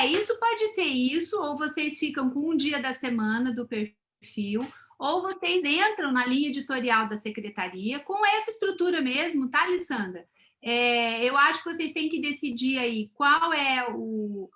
Isso pode ser isso, ou vocês ficam com um dia da semana do perfil, ou vocês entram na linha editorial da secretaria com essa estrutura mesmo, tá, Alessandra? Eu acho que vocês têm que decidir aí qual é o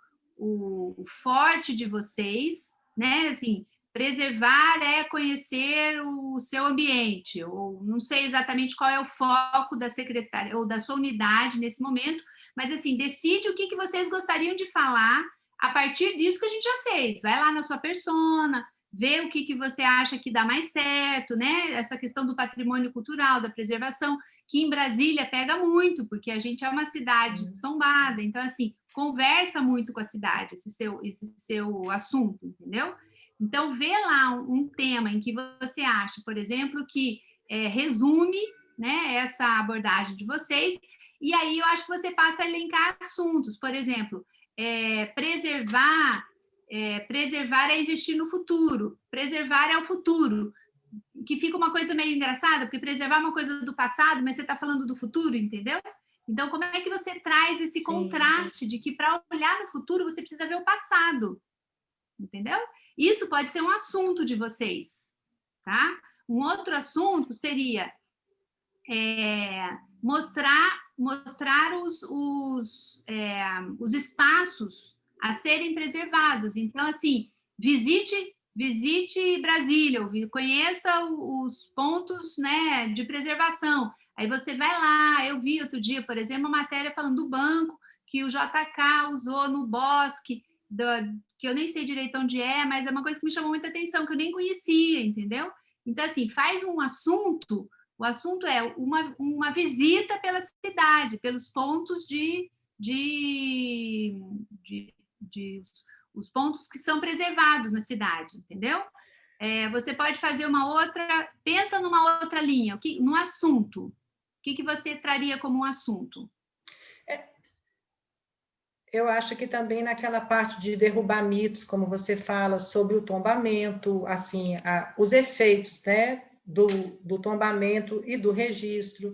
forte de vocês, né? Assim, preservar é conhecer o seu ambiente, ou não sei exatamente qual é o foco da secretaria ou da sua unidade nesse momento, mas assim, decide o que vocês gostariam de falar a partir disso que a gente já fez. Vai lá na sua persona, vê o que você acha que dá mais certo, né? Essa questão do patrimônio cultural, da preservação, que em Brasília pega muito, porque a gente é uma cidade tombada, então, assim, conversa muito com a cidade, esse seu assunto, entendeu? Então, vê lá um tema em que você acha, por exemplo, que resume, né, essa abordagem de vocês, e aí eu acho que você passa a elencar assuntos, por exemplo, preservar é investir no futuro, preservar é o futuro, que fica uma coisa meio engraçada, porque preservar é uma coisa do passado, mas você está falando do futuro, entendeu? Então, como é que você traz esse contraste de que para olhar no futuro você precisa ver o passado, entendeu? Isso pode ser um assunto de vocês, tá? Um outro assunto seria mostrar os espaços a serem preservados. Então, assim, visite Brasília, conheça os pontos, né, de preservação. Aí você vai lá, eu vi outro dia, por exemplo, uma matéria falando do banco que o JK usou no bosque, que eu nem sei direito onde mas é uma coisa que me chamou muita atenção, que eu nem conhecia, entendeu? Então, assim, faz um assunto, o assunto é uma visita pela cidade, pelos pontos os pontos que são preservados na cidade, entendeu? Você pode fazer pensa numa outra linha, num assunto. O que você traria como um assunto? Eu acho que também naquela parte de derrubar mitos, como você fala, sobre o tombamento, assim, os efeitos, né, do tombamento e do registro.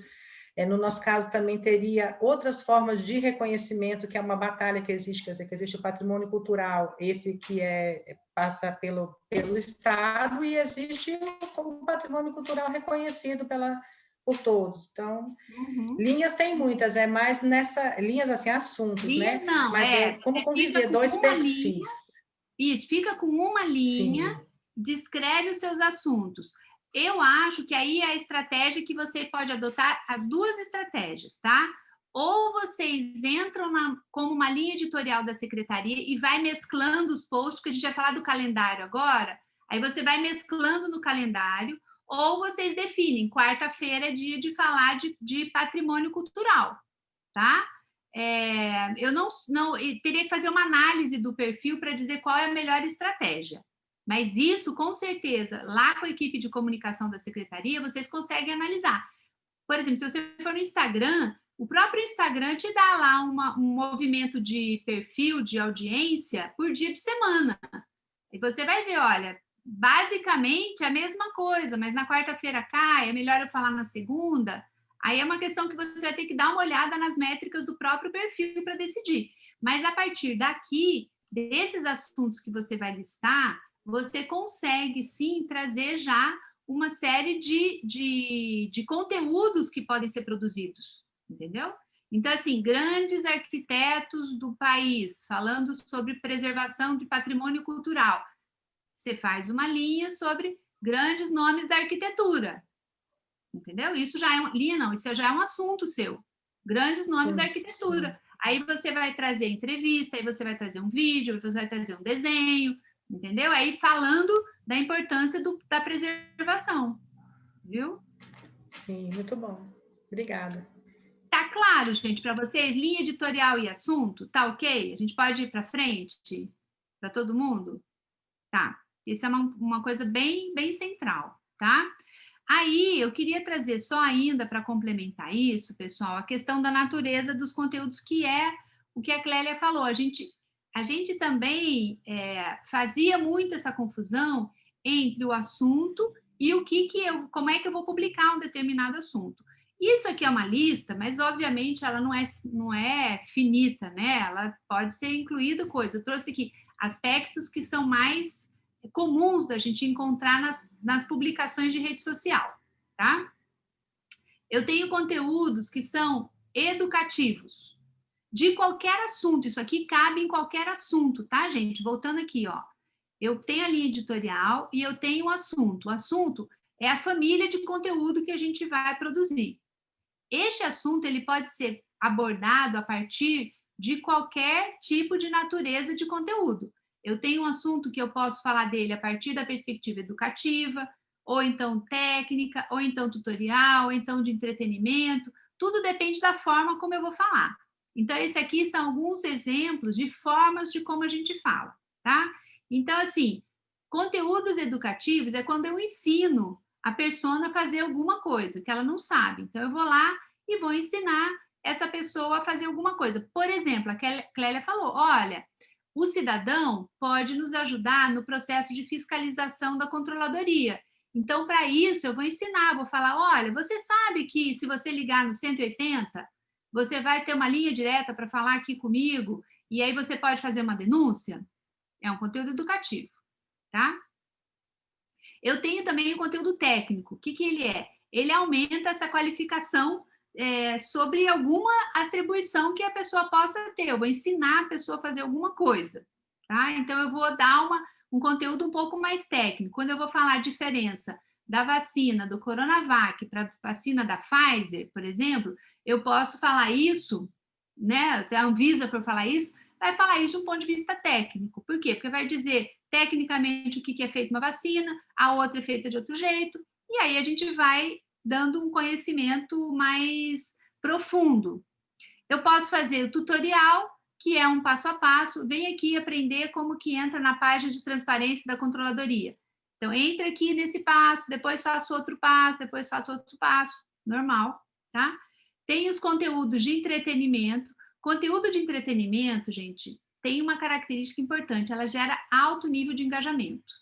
No nosso caso, também teria outras formas de reconhecimento, que é uma batalha que existe, quer dizer, que existe o patrimônio cultural, esse que passa pelo Estado, e existe o patrimônio cultural reconhecido por todos. Então, linhas tem muitas, é mais nessa... Linhas, assim, assuntos, Linhas né? não, Mas como conviver com dois uma perfis. linha. Isso, fica com uma linha, Sim. descreve os seus assuntos. Eu acho que aí é a estratégia que você pode adotar, as duas estratégias, tá? Ou vocês entram como uma linha editorial da secretaria e vai mesclando os posts, que a gente vai falar do calendário agora, aí você vai mesclando no calendário, ou vocês definem, quarta-feira é dia de falar de patrimônio cultural, tá? Eu não teria que fazer uma análise do perfil para dizer qual é a melhor estratégia. Mas isso, com certeza, lá com a equipe de comunicação da secretaria, vocês conseguem analisar. Por exemplo, se você for no Instagram, o próprio Instagram te dá lá um movimento de perfil, de audiência, por dia de semana. E você vai ver, olha, basicamente é a mesma coisa, mas na quarta-feira cai, é melhor eu falar na segunda. Aí é uma questão que você vai ter que dar uma olhada nas métricas do próprio perfil para decidir. Mas a partir daqui, desses assuntos que você vai listar, você consegue sim trazer já uma série de conteúdos que podem ser produzidos, entendeu? Então, assim, grandes arquitetos do país falando sobre preservação de patrimônio cultural. Você faz uma linha sobre grandes nomes da arquitetura, entendeu? Isso já é uma linha, não, isso já é um assunto seu. Grandes nomes da arquitetura. Sim. Aí você vai trazer entrevista, aí você vai trazer um vídeo, aí você vai trazer um desenho, entendeu? Aí falando da importância da preservação, viu? Sim, muito bom. Obrigada. Tá claro, gente, para vocês? Linha editorial e assunto? Tá ok? A gente pode ir para frente? Para todo mundo? Tá. Isso é uma coisa bem, bem central, tá? Aí, eu queria trazer só ainda para complementar isso, pessoal, a questão da natureza dos conteúdos, que é o que a Clélia falou. A gente também fazia muito essa confusão entre o assunto e como é que eu vou publicar um determinado assunto. Isso aqui é uma lista, mas obviamente ela não é finita, né? Ela pode ser incluída coisa. Eu trouxe aqui aspectos que são mais comuns da gente encontrar nas publicações de rede social, tá? Eu tenho conteúdos que são educativos, de qualquer assunto. Isso aqui cabe em qualquer assunto, tá, gente? Voltando aqui, ó. Eu tenho a linha editorial e eu tenho o assunto. O assunto é a família de conteúdo que a gente vai produzir. Este assunto, ele pode ser abordado a partir de qualquer tipo de natureza de conteúdo. Eu tenho um assunto que eu posso falar dele a partir da perspectiva educativa, ou então técnica, ou então tutorial, ou então de entretenimento. Tudo depende da forma como eu vou falar. Então, esse aqui são alguns exemplos de formas de como a gente fala, tá? Então, assim, conteúdos educativos é quando eu ensino a persona a fazer alguma coisa que ela não sabe. Então, eu vou lá e vou ensinar essa pessoa a fazer alguma coisa. Por exemplo, a Clélia falou, olha, o cidadão pode nos ajudar no processo de fiscalização da controladoria. Então, para isso, eu vou ensinar, vou falar, olha, você sabe que se você ligar no 180, você vai ter uma linha direta para falar aqui comigo, e aí você pode fazer uma denúncia? É um conteúdo educativo, tá? Eu tenho também o conteúdo técnico. O que ele é? Ele aumenta essa qualificação sobre alguma atribuição que a pessoa possa ter. Eu vou ensinar a pessoa a fazer alguma coisa, tá? Então, eu vou dar um conteúdo um pouco mais técnico. Quando eu vou falar a diferença da vacina do Coronavac para a vacina da Pfizer, por exemplo, eu posso falar isso, né? Se a Anvisa for falar isso, vai falar isso de um ponto de vista técnico. Por quê? Porque vai dizer tecnicamente o que é feito uma vacina, a outra é feita de outro jeito, e aí a gente vai dando um conhecimento mais profundo. Eu posso fazer o tutorial, que é um passo a passo, vem aqui aprender como que entra na página de transparência da controladoria. Então, entra aqui nesse passo, depois faço outro passo, depois faço outro passo, normal, tá? Tem os conteúdos de entretenimento. Conteúdo de entretenimento, gente, tem uma característica importante, ela gera alto nível de engajamento.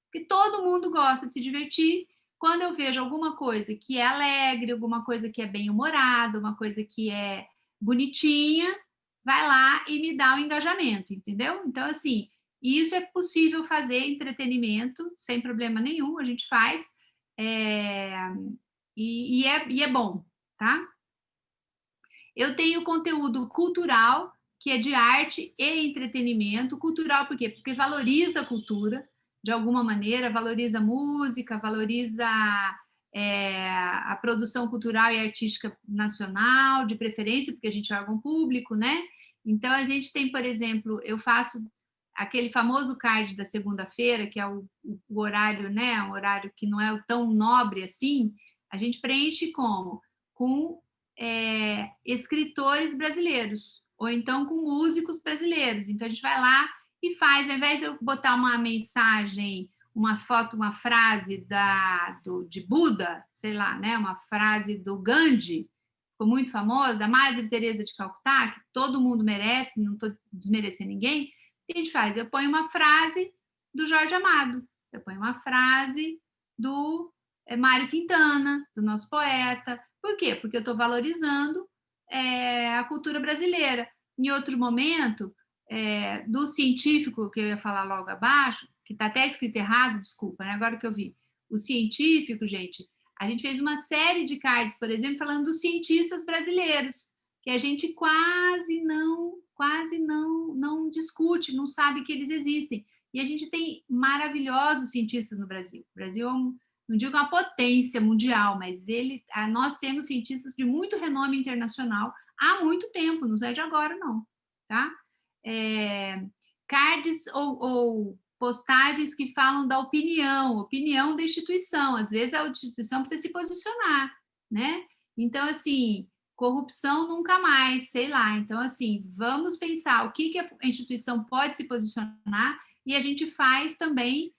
Porque todo mundo gosta de se divertir. Quando eu vejo alguma coisa que é alegre, alguma coisa que é bem-humorada, uma coisa que é bonitinha, vai lá e me dá o engajamento, entendeu? Então, assim, isso é possível fazer entretenimento sem problema nenhum, a gente faz. e é bom, tá? Eu tenho conteúdo cultural, que é de arte e entretenimento. Cultural por quê? Porque valoriza a cultura, de alguma maneira, valoriza a música, valoriza a produção cultural e artística nacional, de preferência, porque a gente é órgão público, né? Então, a gente tem, por exemplo, eu faço aquele famoso card da segunda-feira, que é o horário, né? Um horário que não é tão nobre assim. A gente preenche como? Com escritores brasileiros, ou então com músicos brasileiros. Então, a gente vai lá e faz, ao invés de eu botar uma mensagem, uma foto, uma frase de Buda, sei lá, né? Uma frase do Gandhi, ficou muito famosa, da Madre Teresa de Calcutá, que todo mundo merece, não estou desmerecendo ninguém. O que a gente faz? Eu ponho uma frase do Jorge Amado, eu ponho uma frase do Mário Quintana, do nosso poeta. Por quê? Porque eu estou valorizando a cultura brasileira. Em outro momento, do científico, que eu ia falar logo abaixo, que está até escrito errado, desculpa, né? Agora que eu vi. O científico, gente, a gente fez uma série de cards, por exemplo, falando dos cientistas brasileiros, que a gente quase não discute, não sabe que eles existem. E a gente tem maravilhosos cientistas no Brasil. O Brasil é não digo uma potência mundial, mas nós temos cientistas de muito renome internacional há muito tempo, não é de agora, não. Tá? Cards ou postagens que falam da opinião da instituição. Às vezes a instituição precisa se posicionar, né? Então, assim, corrupção nunca mais, sei lá. Então, assim, vamos pensar o que a instituição pode se posicionar e a gente faz também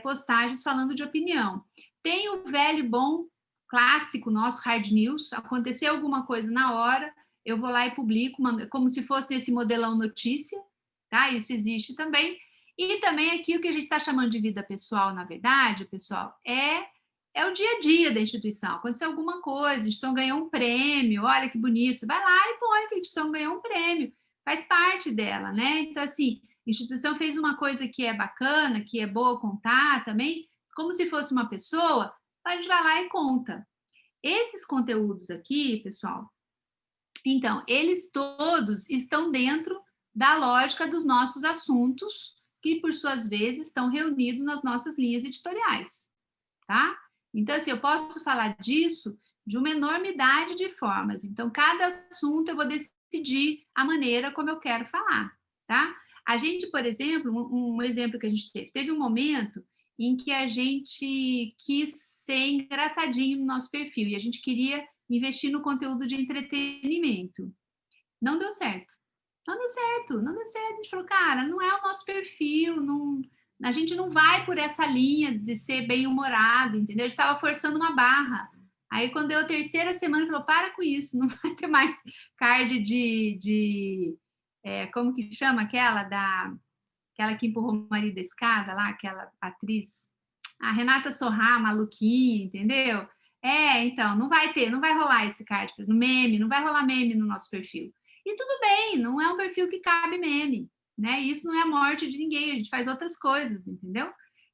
postagens falando de opinião. Tem o velho bom clássico nosso, Hard News. Aconteceu alguma coisa na hora, eu vou lá e publico, como se fosse esse modelão notícia, tá? Isso existe também. E também aqui o que a gente está chamando de vida pessoal, na verdade, pessoal, é o dia a dia da instituição. Aconteceu alguma coisa, a instituição ganhou um prêmio, olha que bonito, você vai lá e põe que a instituição ganhou um prêmio, faz parte dela, né? Então, assim, a instituição fez uma coisa que é bacana, que é boa contar também, como se fosse uma pessoa, a gente vai lá e conta. Esses conteúdos aqui, pessoal, então, eles todos estão dentro da lógica dos nossos assuntos, que, por suas vezes, estão reunidos nas nossas linhas editoriais, tá? Então, assim, eu posso falar disso de uma enormidade de formas. Então, cada assunto eu vou decidir a maneira como eu quero falar, tá? A gente, por exemplo, um exemplo que a gente teve um momento em que a gente quis ser engraçadinho no nosso perfil e a gente queria investir no conteúdo de entretenimento. Não deu certo. Não deu certo. A gente falou, cara, não é o nosso perfil, a gente não vai por essa linha de ser bem-humorado, entendeu? A gente estava forçando uma barra. Aí, quando deu a terceira semana, falou, para com isso, não vai ter mais card como que chama aquela que empurrou o marido da escada lá, aquela atriz, a Renata Sorrah, maluquinha, entendeu? Então, não vai rolar esse card no meme, não vai rolar meme no nosso perfil. E tudo bem, não é um perfil que cabe meme, né? Isso não é a morte de ninguém, a gente faz outras coisas, entendeu?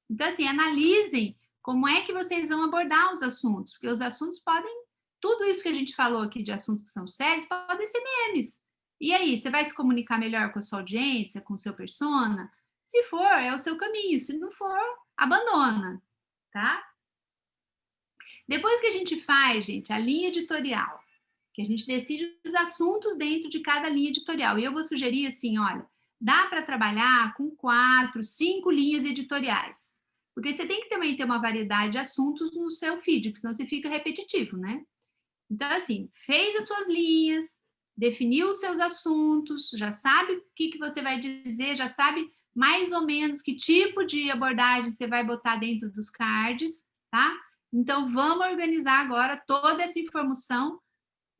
Então, assim, analisem como é que vocês vão abordar os assuntos, porque os assuntos tudo isso que a gente falou aqui de assuntos que são sérios, podem ser memes. E aí, você vai se comunicar melhor com a sua audiência, com o seu persona? Se for, é o seu caminho, se não for, abandona, tá? Depois que a gente faz, gente, a linha editorial, que a gente decide os assuntos dentro de cada linha editorial. E eu vou sugerir assim, olha, dá para trabalhar com 4, 5 linhas editoriais. Porque você tem que também ter uma variedade de assuntos no seu feed, porque senão você fica repetitivo, né? Então, assim, fez as suas linhas, definiu os seus assuntos, já sabe o que você vai dizer, já sabe mais ou menos que tipo de abordagem você vai botar dentro dos cards, tá? Então, vamos organizar agora toda essa informação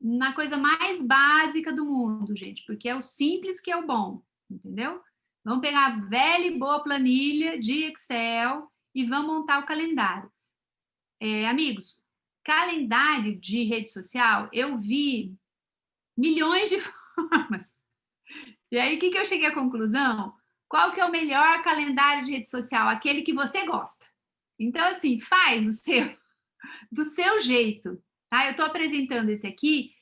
na coisa mais básica do mundo, gente, porque é o simples que é o bom, entendeu? Vamos pegar a velha e boa planilha de Excel e vamos montar o calendário. Amigos, calendário de rede social, eu vi milhões de formas. E aí, o que eu cheguei à conclusão? Qual que é o melhor calendário de rede social? Aquele que você gosta. Então, assim, faz o seu. do seu jeito, tá? Eu estou apresentando esse aqui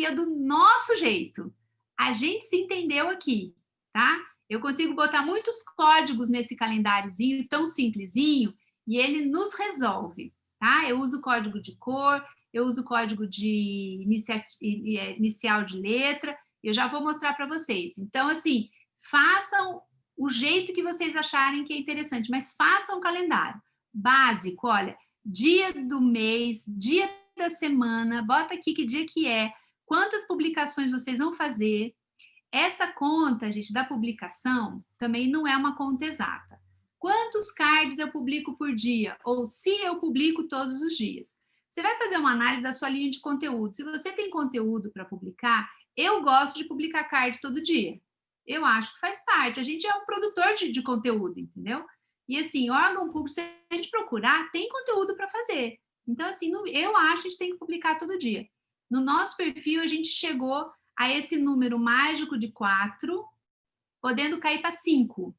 é do nosso jeito. A gente se entendeu aqui, tá? Eu consigo botar muitos códigos nesse calendáriozinho tão simplesinho e ele nos resolve, tá? Eu uso código de cor, eu uso código de inicial de letra, eu já vou mostrar para vocês. Então, assim, façam o jeito que vocês acharem que é interessante, mas façam um calendário básico, olha, dia do mês, dia da semana, bota aqui que dia que é, quantas publicações vocês vão fazer. Essa conta, gente, da publicação também não é uma conta exata. Quantos cards eu publico por dia? Ou se eu publico todos os dias? Você vai fazer uma análise da sua linha de conteúdo. Se você tem conteúdo para publicar, eu gosto de publicar cards todo dia. Eu acho que faz parte. A gente é um produtor de conteúdo, entendeu? E assim, órgão público, se a gente procurar, tem conteúdo para fazer. Então, assim, eu acho que a gente tem que publicar todo dia. No nosso perfil, a gente chegou a esse número mágico de 4, podendo cair para 5.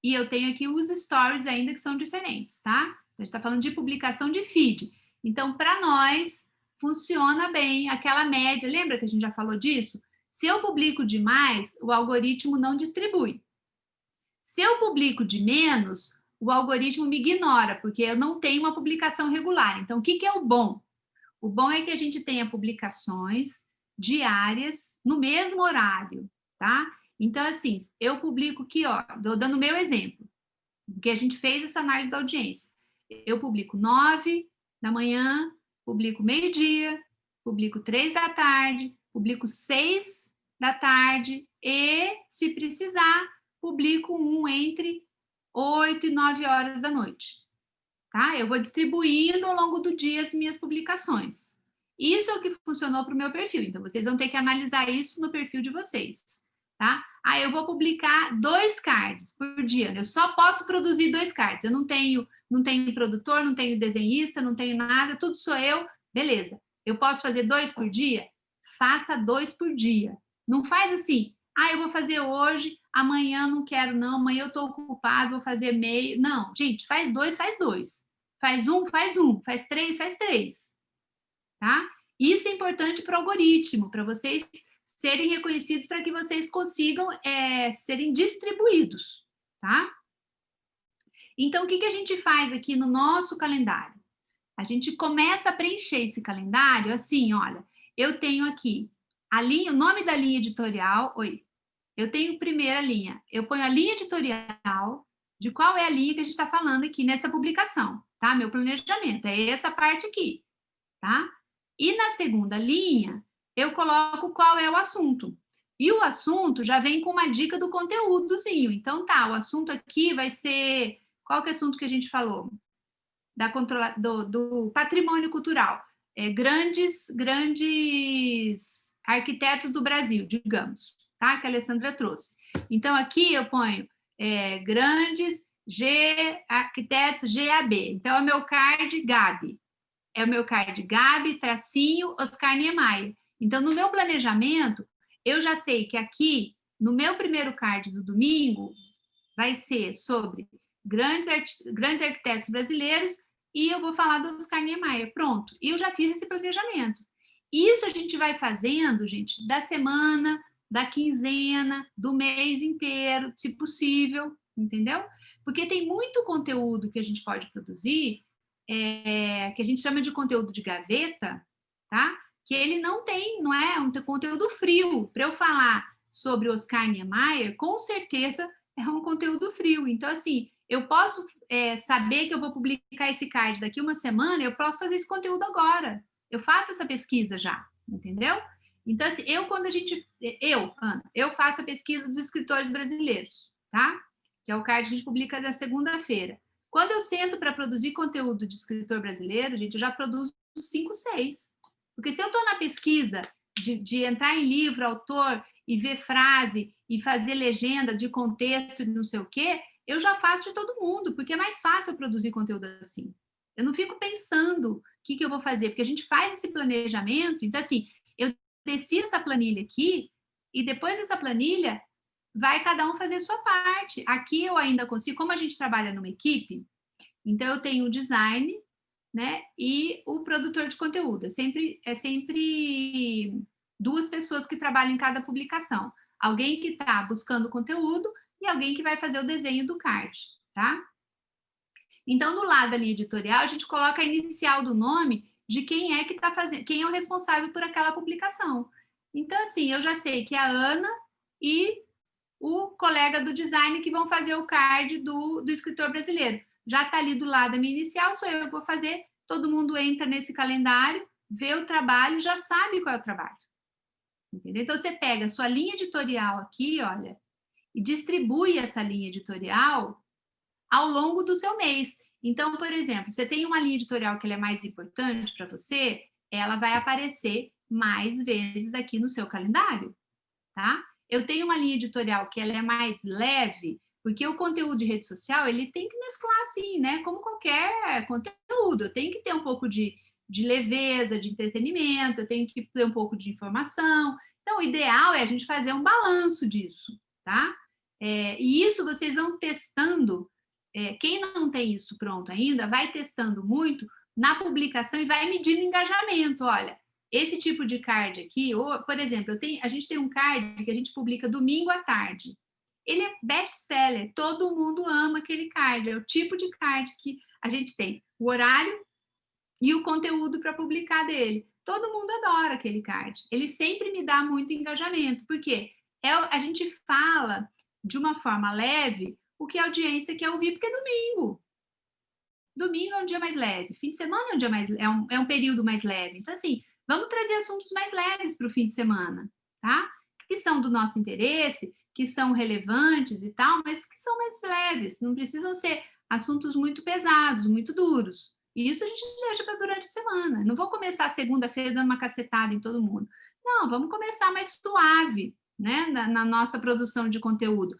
E eu tenho aqui os stories ainda que são diferentes, tá? A gente está falando de publicação de feed. Então, para nós, funciona bem aquela média. Lembra que a gente já falou disso? Se eu publico demais, o algoritmo não distribui. Se eu publico de menos, o algoritmo me ignora, porque eu não tenho uma publicação regular. Então, o que é o bom? O bom é que a gente tenha publicações diárias no mesmo horário, tá? Então, assim, eu publico aqui, ó, dando o meu exemplo, porque a gente fez essa análise da audiência. Eu publico 9 da manhã, publico meio-dia, publico 3 da tarde, publico 6 da tarde e, se precisar, publico um entre 8 e 9 horas da noite. Tá? Eu vou distribuindo ao longo do dia as minhas publicações. Isso é o que funcionou para o meu perfil. Então, vocês vão ter que analisar isso no perfil de vocês. Tá? Eu vou publicar 2 cards por dia. Eu só posso produzir 2 cards. Eu não tenho produtor, não tenho desenhista, não tenho nada, tudo sou eu. Beleza. Eu posso fazer 2 por dia? Faça 2 por dia. Não faz assim, eu vou fazer hoje, amanhã não quero não, amanhã eu estou ocupado, vou fazer meio. Não, gente, faz 2, faz 2. Faz 1, faz 1. Faz 3, faz 3. Tá? Isso é importante para o algoritmo, para vocês serem reconhecidos, para que vocês consigam serem distribuídos, tá? Então, o que a gente faz aqui no nosso calendário? A gente começa a preencher esse calendário assim, olha, eu tenho aqui o nome da linha editorial, eu tenho primeira linha, eu ponho a linha editorial de qual é a linha que a gente está falando aqui nessa publicação, tá? Meu planejamento, é essa parte aqui, tá? E na segunda linha, eu coloco qual é o assunto. E o assunto já vem com uma dica do conteúdozinho. Então, tá, o assunto aqui vai ser... Qual que é o assunto que a gente falou? Do patrimônio cultural. Grandes arquitetos do Brasil, digamos, tá? Que a Alessandra trouxe. Então, aqui eu ponho grandes arquitetos GAB. Então, é o meu card Gabi. É o meu card Gabi, tracinho, Oscar Niemeyer. Então, no meu planejamento, eu já sei que aqui, no meu primeiro card do domingo, vai ser sobre grandes arquitetos brasileiros e eu vou falar do Oscar Niemeyer. Pronto, e eu já fiz esse planejamento. Isso a gente vai fazendo, gente, da semana, da quinzena, do mês inteiro, se possível, entendeu? Porque tem muito conteúdo que a gente pode produzir, que a gente chama de conteúdo de gaveta, tá? Que ele não é um conteúdo frio. Para eu falar sobre Oscar Niemeyer, com certeza é um conteúdo frio. Então, assim, eu posso saber que eu vou publicar esse card daqui uma semana, eu posso fazer esse conteúdo agora. Eu faço essa pesquisa já, entendeu? Então, assim, Ana, eu faço a pesquisa dos escritores brasileiros, tá? Que é o card que a gente publica na segunda-feira. Quando eu sento para produzir conteúdo de escritor brasileiro, gente, eu já produzo 5, 6. Porque se eu estou na pesquisa de entrar em livro, autor, e ver frase, e fazer legenda de contexto e não sei o quê, eu já faço de todo mundo, porque é mais fácil produzir conteúdo assim. Eu não fico pensando o que eu vou fazer, porque a gente faz esse planejamento. Então, assim, eu desci essa planilha aqui, e depois dessa planilha, vai cada um fazer a sua parte. Aqui eu ainda consigo, como a gente trabalha numa equipe, então eu tenho o design, né, e o produtor de conteúdo. É sempre 2 pessoas que trabalham em cada publicação. Alguém que está buscando conteúdo e alguém que vai fazer o desenho do card, tá? Então, no lado da linha editorial, a gente coloca a inicial do nome de quem é que está fazendo, quem é o responsável por aquela publicação. Então, assim, eu já sei que é a Ana e o colega do design que vão fazer o card do escritor brasileiro. Já está ali do lado a minha inicial, sou eu que vou fazer, todo mundo entra nesse calendário, vê o trabalho, já sabe qual é o trabalho. Entendeu? Então, você pega a sua linha editorial aqui, olha, e distribui essa linha editorial ao longo do seu mês. Então, por exemplo, você tem uma linha editorial que ela é mais importante para você, ela vai aparecer mais vezes aqui no seu calendário, tá? Eu tenho uma linha editorial que ela é mais leve, porque o conteúdo de rede social, ele tem que mesclar assim, né? Como qualquer conteúdo, eu tenho que ter um pouco de leveza, de entretenimento, eu tenho que ter um pouco de informação. Então, o ideal é a gente fazer um balanço disso, tá? E isso vocês vão testando. Quem não tem isso pronto ainda, vai testando muito na publicação e vai medindo engajamento. Olha, esse tipo de card aqui, ou, por exemplo, a gente tem um card que a gente publica domingo à tarde. Ele é best-seller, todo mundo ama aquele card, é o tipo de card que a gente tem o horário e o conteúdo para publicar dele. Todo mundo adora aquele card. Ele sempre me dá muito engajamento, porque a gente fala de uma forma leve o que a audiência quer ouvir, porque é domingo. Domingo é um dia mais leve, fim de semana é um dia mais, é um período mais leve. Então, assim, vamos trazer assuntos mais leves para o fim de semana, tá? Que são do nosso interesse, que são relevantes e tal, mas que são mais leves, não precisam ser assuntos muito pesados, muito duros. E isso a gente deixa para durante a semana. Não vou começar segunda-feira dando uma cacetada em todo mundo. Não, vamos começar mais suave, né, na nossa produção de conteúdo.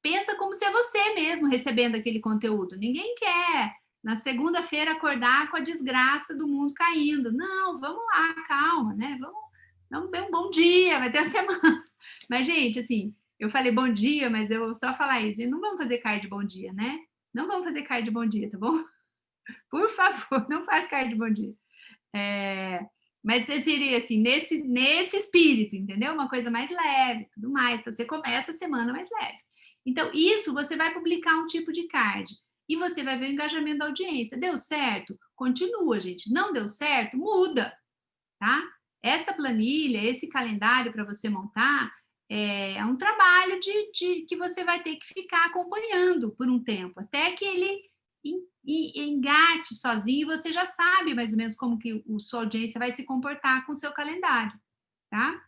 Pensa como se é você mesmo recebendo aquele conteúdo. Ninguém quer, na segunda-feira, acordar com a desgraça do mundo caindo. Não, vamos lá, calma, né? Vamos ver um bom dia, vai ter a semana. Mas, gente, assim, eu falei bom dia, mas eu vou só falar isso. E não vamos fazer card de bom dia, né? Não vamos fazer card de bom dia, tá bom? Por favor, não faz card de bom dia. Mas seria assim, nesse espírito, entendeu? Uma coisa mais leve, tudo mais. Então, você começa a semana mais leve. Então, isso você vai publicar um tipo de card e você vai ver o engajamento da audiência. Deu certo? Continua, gente. Não deu certo? Muda, tá? Essa planilha, esse calendário para você montar é um trabalho que você vai ter que ficar acompanhando por um tempo, até que ele engate sozinho e você já sabe mais ou menos como que a sua audiência vai se comportar com o seu calendário, tá?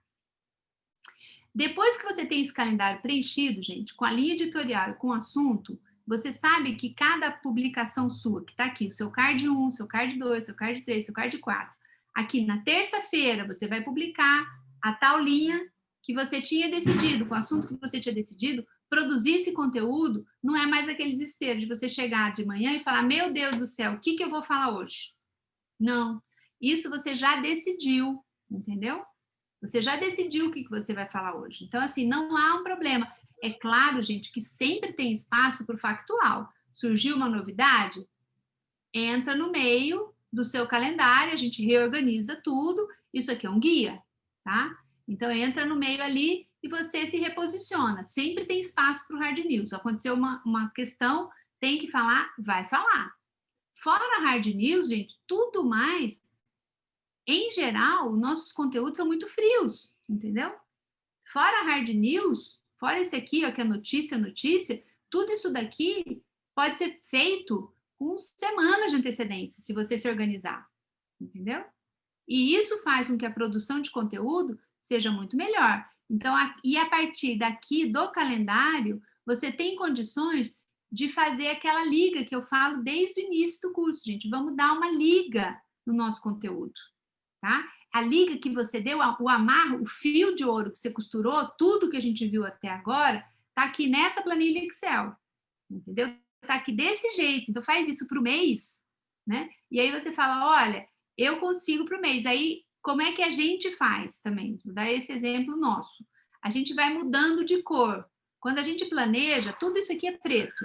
Depois que você tem esse calendário preenchido, gente, com a linha editorial e com o assunto, você sabe que cada publicação sua, que está aqui, o seu card 1, seu card 2, seu card 3, seu card 4, aqui na terça-feira você vai publicar a tal linha que você tinha decidido, com o assunto que você tinha decidido, produzir esse conteúdo não é mais aquele desespero de você chegar de manhã e falar, meu Deus do céu, o que eu vou falar hoje? Não, isso você já decidiu, entendeu? Você já decidiu o que você vai falar hoje. Então, assim, não há um problema. É claro, gente, que sempre tem espaço para o factual. Surgiu uma novidade? Entra no meio do seu calendário, a gente reorganiza tudo. Isso aqui é um guia, tá? Então, entra no meio ali e você se reposiciona. Sempre tem espaço para o hard news. Aconteceu uma questão, tem que falar, vai falar. Fora hard news, gente, tudo mais, em geral, nossos conteúdos são muito frios, entendeu? Fora hard news, fora esse aqui, ó, que é notícia, tudo isso daqui pode ser feito com semanas de antecedência, se você se organizar, entendeu? E isso faz com que a produção de conteúdo seja muito melhor. Então, e a partir daqui do calendário, você tem condições de fazer aquela liga que eu falo desde o início do curso, gente. Vamos dar uma liga no nosso conteúdo, tá? A liga que você deu, o amarro, o fio de ouro que você costurou, tudo que a gente viu até agora, tá aqui nessa planilha Excel, entendeu? Tá aqui desse jeito. Então, faz isso para o mês, né? E aí você fala, olha, eu consigo para o mês. Aí, como é que a gente faz também? Vou dar esse exemplo nosso. A gente vai mudando de cor. Quando a gente planeja, tudo isso aqui é preto.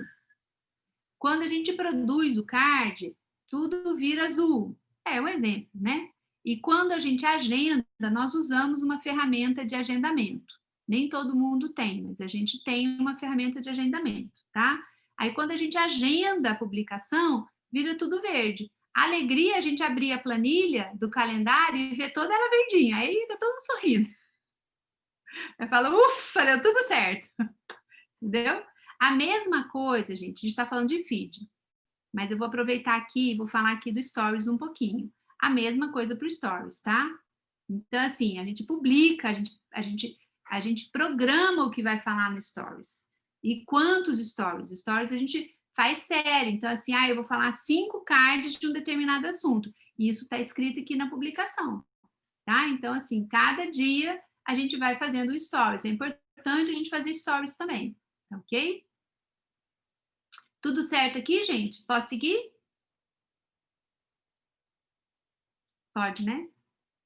Quando a gente produz o card, tudo vira azul. É um exemplo, né? E quando a gente agenda, nós usamos uma ferramenta de agendamento. Nem todo mundo tem, mas a gente tem uma ferramenta de agendamento, tá? Aí quando a gente agenda a publicação, vira tudo verde. A alegria é a gente abrir a planilha do calendário e ver toda ela verdinha. Aí fica todo mundo sorrindo. Eu falo, ufa, deu tudo certo. Entendeu? A mesma coisa, gente, a gente está falando de feed. Mas eu vou aproveitar aqui e vou falar aqui do Stories um pouquinho. A mesma coisa para o Stories, tá? Então, assim, a gente publica, a gente programa o que vai falar no Stories. E quantos Stories? Stories a gente faz série. Então, assim, eu vou falar 5 cards de um determinado assunto. E isso está escrito aqui na publicação, tá? Então, assim, cada dia a gente vai fazendo Stories. É importante a gente fazer Stories também, ok? Tudo certo aqui, gente? Posso seguir? Pode, né?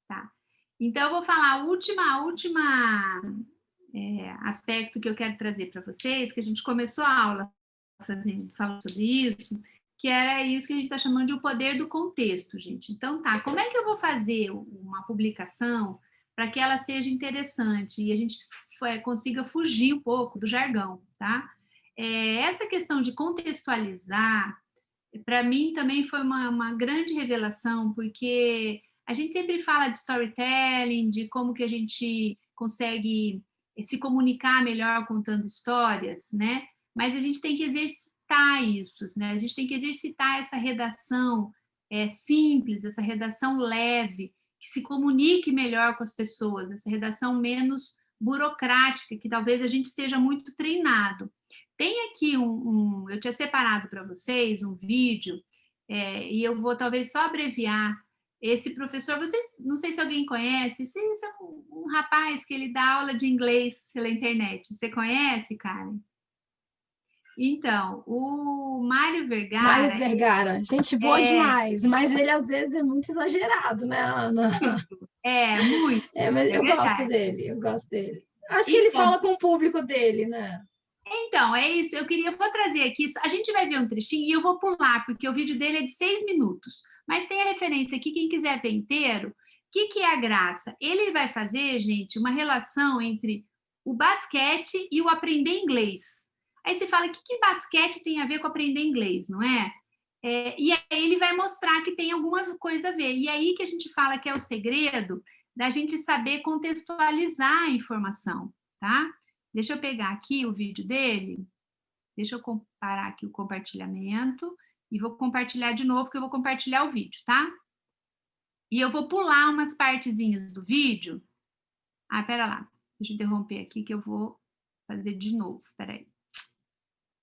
Tá. Então, eu vou falar o último aspecto que eu quero trazer para vocês, que a gente começou a aula falando sobre isso, que era isso que a gente está chamando de o poder do contexto, gente. Então, tá, como é que eu vou fazer uma publicação para que ela seja interessante e a gente consiga fugir um pouco do jargão, tá? Essa questão de contextualizar, para mim também foi uma grande revelação, porque a gente sempre fala de storytelling, de como que a gente consegue se comunicar melhor contando histórias, né? Mas a gente tem que exercitar isso, né? A gente tem que exercitar essa redação simples, essa redação leve, que se comunique melhor com as pessoas, essa redação menos burocrática, que talvez a gente esteja muito treinado. Tem aqui eu tinha separado para vocês um vídeo, e eu vou talvez só abreviar. Esse professor, não sei se alguém conhece, esse é um rapaz que ele dá aula de inglês pela internet. Você conhece, Karen? Então, o Mário Vergara... Mário Vergara, gente boa demais, mas ele às vezes é muito exagerado, né, Ana? Muito. Mas eu gosto dele. Acho que ele fala com o público dele, né? Então, é isso. Vou trazer aqui, a gente vai ver um trechinho e eu vou pular, porque o vídeo dele é de 6 minutos. Mas tem a referência aqui, quem quiser ver inteiro. O que é a graça? Ele vai fazer, gente, uma relação entre o basquete e o aprender inglês. Aí você fala, o que basquete tem a ver com aprender inglês, não é? E aí ele vai mostrar que tem alguma coisa a ver. E aí que a gente fala que é o segredo da gente saber contextualizar a informação, tá? Deixa eu pegar aqui o vídeo dele. Deixa eu parar aqui o compartilhamento. E vou compartilhar de novo, porque eu vou compartilhar o vídeo, tá? E eu vou pular umas partezinhas do vídeo. Pera lá. Deixa eu interromper aqui, que eu vou fazer de novo. Pera aí.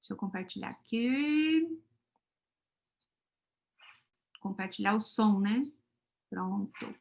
Deixa eu compartilhar aqui. Compartilhar o som, né? Pronto.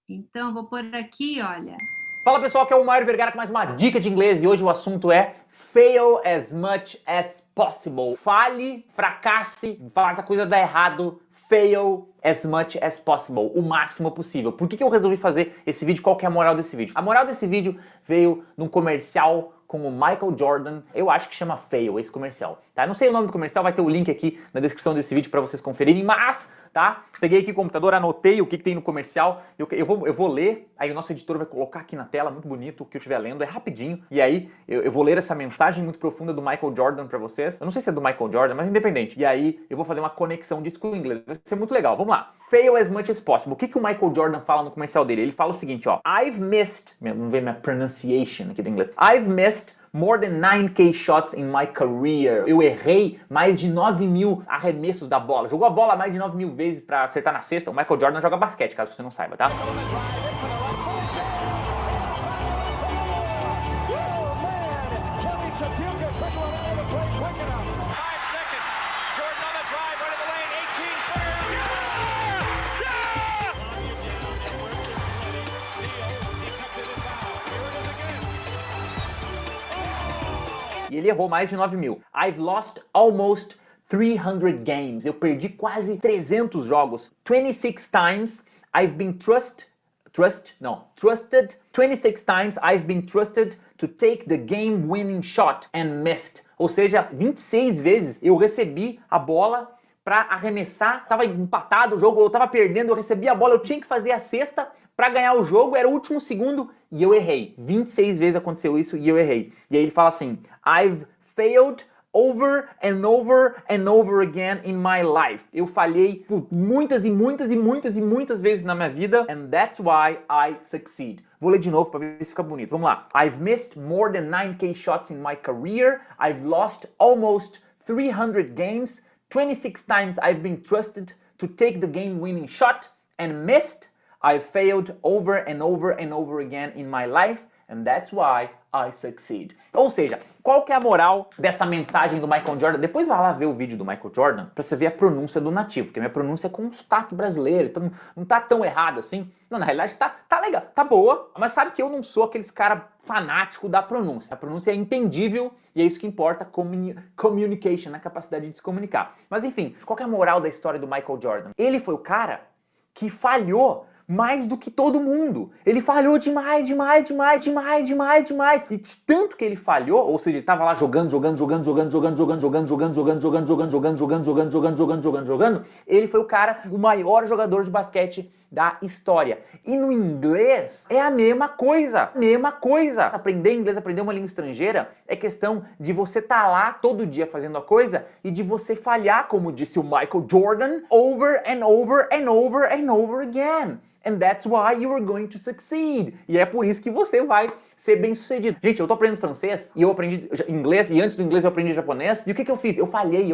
Então, vou pôr aqui, olha... Fala pessoal, aqui é o Mário Vergara com mais uma dica de inglês e hoje o assunto é fail as much as possible. Fale, fracasse, faça a coisa dar errado, fail as much as possible, o máximo possível. Por que eu resolvi fazer esse vídeo? Qual que é a moral desse vídeo? A moral desse vídeo veio num comercial com o Michael Jordan, eu acho que chama Fail, esse comercial, tá? Não sei o nome do comercial, vai ter o link aqui na descrição desse vídeo para vocês conferirem, mas, tá? Peguei aqui o computador, anotei o que tem no comercial, eu vou ler, aí o nosso editor vai colocar aqui na tela, muito bonito, o que eu estiver lendo, é rapidinho, e aí eu vou ler essa mensagem muito profunda do Michael Jordan para vocês, eu não sei se é do Michael Jordan, mas independente, e aí eu vou fazer uma conexão disso com o inglês, vai ser muito legal, vamos lá. Fail as much as possible. O que o Michael Jordan fala no comercial dele? Ele fala o seguinte, ó, I've missed, não vem minha pronunciation aqui do inglês, I've missed more than 9K shots in my career. Eu errei mais de 9.000 arremessos da bola. Jogou a bola mais de 9.000 vezes pra acertar na cesta. O Michael Jordan joga basquete, caso você não saiba, tá? E ele errou mais de 9.000. I've lost almost 300 games. Eu perdi quase 300 jogos. 26 times I've been trusted. 26 times I've been trusted to take the game-winning shot and missed. Ou seja, 26 vezes eu recebi a bola pra arremessar, tava empatado o jogo, eu tava perdendo, eu recebi a bola, eu tinha que fazer a cesta pra ganhar o jogo, era o último segundo e eu errei. 26 vezes aconteceu isso e eu errei. E aí ele fala assim, I've failed over and over and over again in my life. Eu falhei por muitas e muitas e muitas e muitas vezes na minha vida, and that's why I succeed. Vou ler de novo para ver se fica bonito. Vamos lá. I've missed more than 9K shots in my career. I've lost almost 300 games. 26 times I've been trusted to take the game-winning shot and missed. I've failed over and over and over again in my life, and that's why I succeed. Ou seja, qual que é a moral dessa mensagem do Michael Jordan? Depois vai lá ver o vídeo do Michael Jordan pra você ver a pronúncia do nativo, porque a minha pronúncia é com um sotaque brasileiro, então não tá tão errado assim. Não, na realidade tá legal, tá boa, mas sabe que eu não sou aqueles cara fanático da pronúncia. A pronúncia é entendível e é isso que importa, communication, a capacidade de se comunicar. Mas enfim, qual que é a moral da história do Michael Jordan? Ele foi o cara que falhou mais do que todo mundo. Ele falhou demais. E tanto que ele falhou, ou seja, ele tava lá jogando, ele foi o cara, o maior jogador de basquete da história. E no inglês é a mesma coisa. Aprender inglês, aprender uma língua estrangeira é questão de você estar lá todo dia fazendo a coisa e de você falhar, como disse o Michael Jordan, over and over and over and over again. And that's why you are going to succeed. E é por isso que você vai ser bem sucedido. Gente, eu tô aprendendo francês e eu aprendi inglês, e antes do inglês eu aprendi japonês. E o que eu fiz? Eu falhei.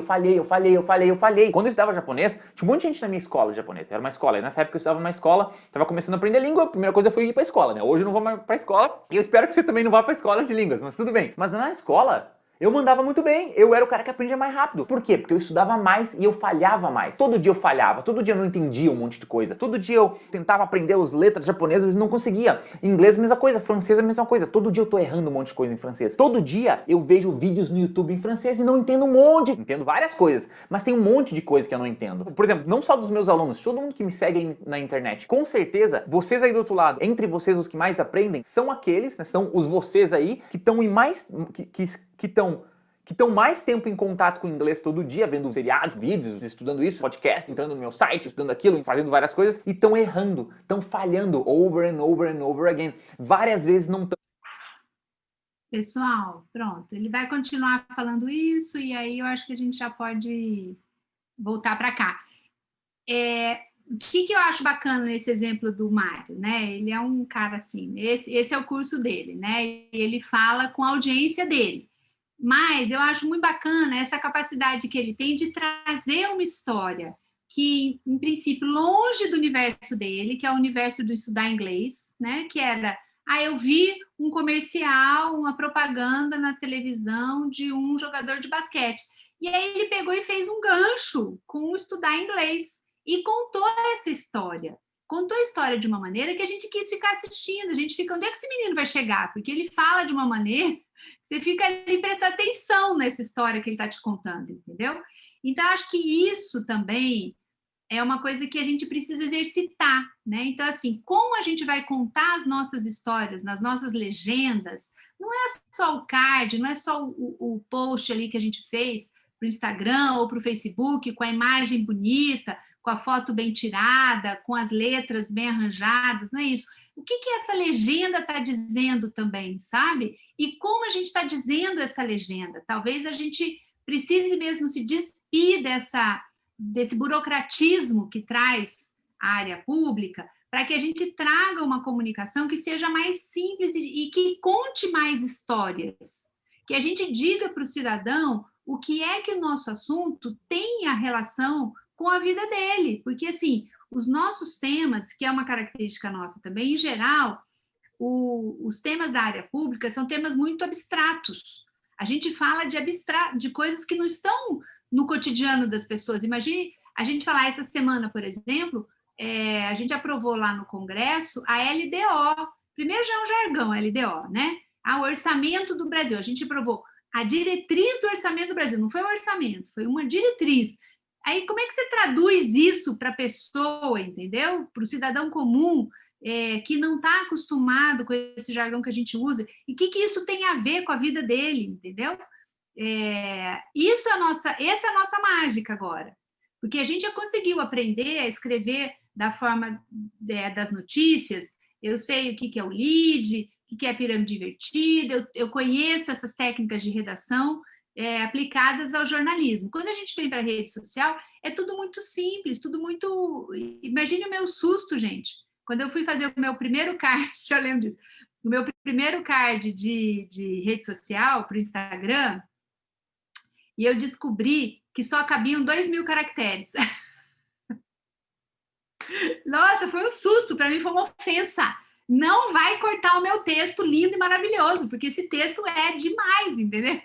Quando eu estudava japonês, tinha um monte de gente na minha escola de japonês. Era uma escola. E nessa época eu estudava numa escola, tava começando a aprender língua, a primeira coisa foi ir pra escola, né? Hoje eu não vou mais pra escola, e eu espero que você também não vá pra escola de línguas, mas tudo bem. Mas na escola, eu mandava muito bem, eu era o cara que aprendia mais rápido. Por quê? Porque eu estudava mais e eu falhava mais. Todo dia eu falhava, todo dia eu não entendia um monte de coisa. Todo dia eu tentava aprender as letras japonesas e não conseguia. Inglês, mesma coisa, francês, a mesma coisa. Todo dia eu tô errando um monte de coisa em francês. Todo dia eu vejo vídeos no YouTube em francês e não entendo um monte. Entendo várias coisas, mas tem um monte de coisa que eu não entendo. Por exemplo, não só dos meus alunos, todo mundo que me segue na internet. Com certeza, vocês aí do outro lado, entre vocês os que mais aprendem, são aqueles, né, são os vocês aí, que estão em mais... que estão mais tempo em contato com o inglês todo dia, vendo seriados, vídeos, estudando isso, podcast, entrando no meu site, estudando aquilo, fazendo várias coisas, e estão errando, estão falhando over and over and over again. Várias vezes não estão... Pessoal, pronto, ele vai continuar falando isso, e aí eu acho que a gente já pode voltar para cá. O que eu acho bacana nesse exemplo do Mário, né? Ele é um cara assim, esse é o curso dele, né? Ele fala com a audiência dele. Mas eu acho muito bacana essa capacidade que ele tem de trazer uma história que, em princípio, longe do universo dele, que é o universo do estudar inglês, né? Que era, eu vi um comercial, uma propaganda na televisão de um jogador de basquete. E aí ele pegou e fez um gancho com o estudar inglês e contou essa história. Contou a história de uma maneira que a gente quis ficar assistindo. A gente fica, onde é que esse menino vai chegar? Porque ele fala de uma maneira... Você fica ali prestando atenção nessa história que ele está te contando, entendeu? Então, acho que isso também é uma coisa que a gente precisa exercitar, né? Então, assim, como a gente vai contar as nossas histórias nas nossas legendas, não é só o card, não é só o post ali que a gente fez para o Instagram ou para o Facebook, com a imagem bonita, com a foto bem tirada, com as letras bem arranjadas, não é isso. O que essa legenda está dizendo também, sabe? E como a gente está dizendo essa legenda? Talvez a gente precise mesmo se despir desse burocratismo que traz a área pública, para que a gente traga uma comunicação que seja mais simples e que conte mais histórias. Que a gente diga para o cidadão o que é que o nosso assunto tem a relação com a vida dele. Porque, assim, os nossos temas, que é uma característica nossa também, em geral, os temas da área pública são temas muito abstratos. A gente fala de coisas que não estão no cotidiano das pessoas. Imagine a gente falar essa semana, por exemplo, a gente aprovou lá no Congresso a LDO. Primeiro já é um jargão, a LDO, né? O orçamento do Brasil. A gente aprovou a diretriz do orçamento do Brasil. Não foi um orçamento, foi uma diretriz. Aí, como é que você traduz isso para a pessoa, entendeu? Para o cidadão comum, que não está acostumado com esse jargão que a gente usa, e o que isso tem a ver com a vida dele, entendeu? Essa é a nossa mágica agora. Porque a gente já conseguiu aprender a escrever da forma das notícias. Eu sei o que é o lead, o que é a pirâmide invertida, eu conheço essas técnicas de redação aplicadas ao jornalismo. Quando a gente vem para a rede social, é tudo muito simples, tudo muito... Imagine o meu susto, gente. Quando eu fui fazer o meu primeiro card, já lembro disso, o meu primeiro card de rede social para o Instagram, e eu descobri que só cabiam 2.000 caracteres. Nossa, foi um susto, para mim foi uma ofensa. Não vai cortar o meu texto lindo e maravilhoso, porque esse texto é demais, entendeu?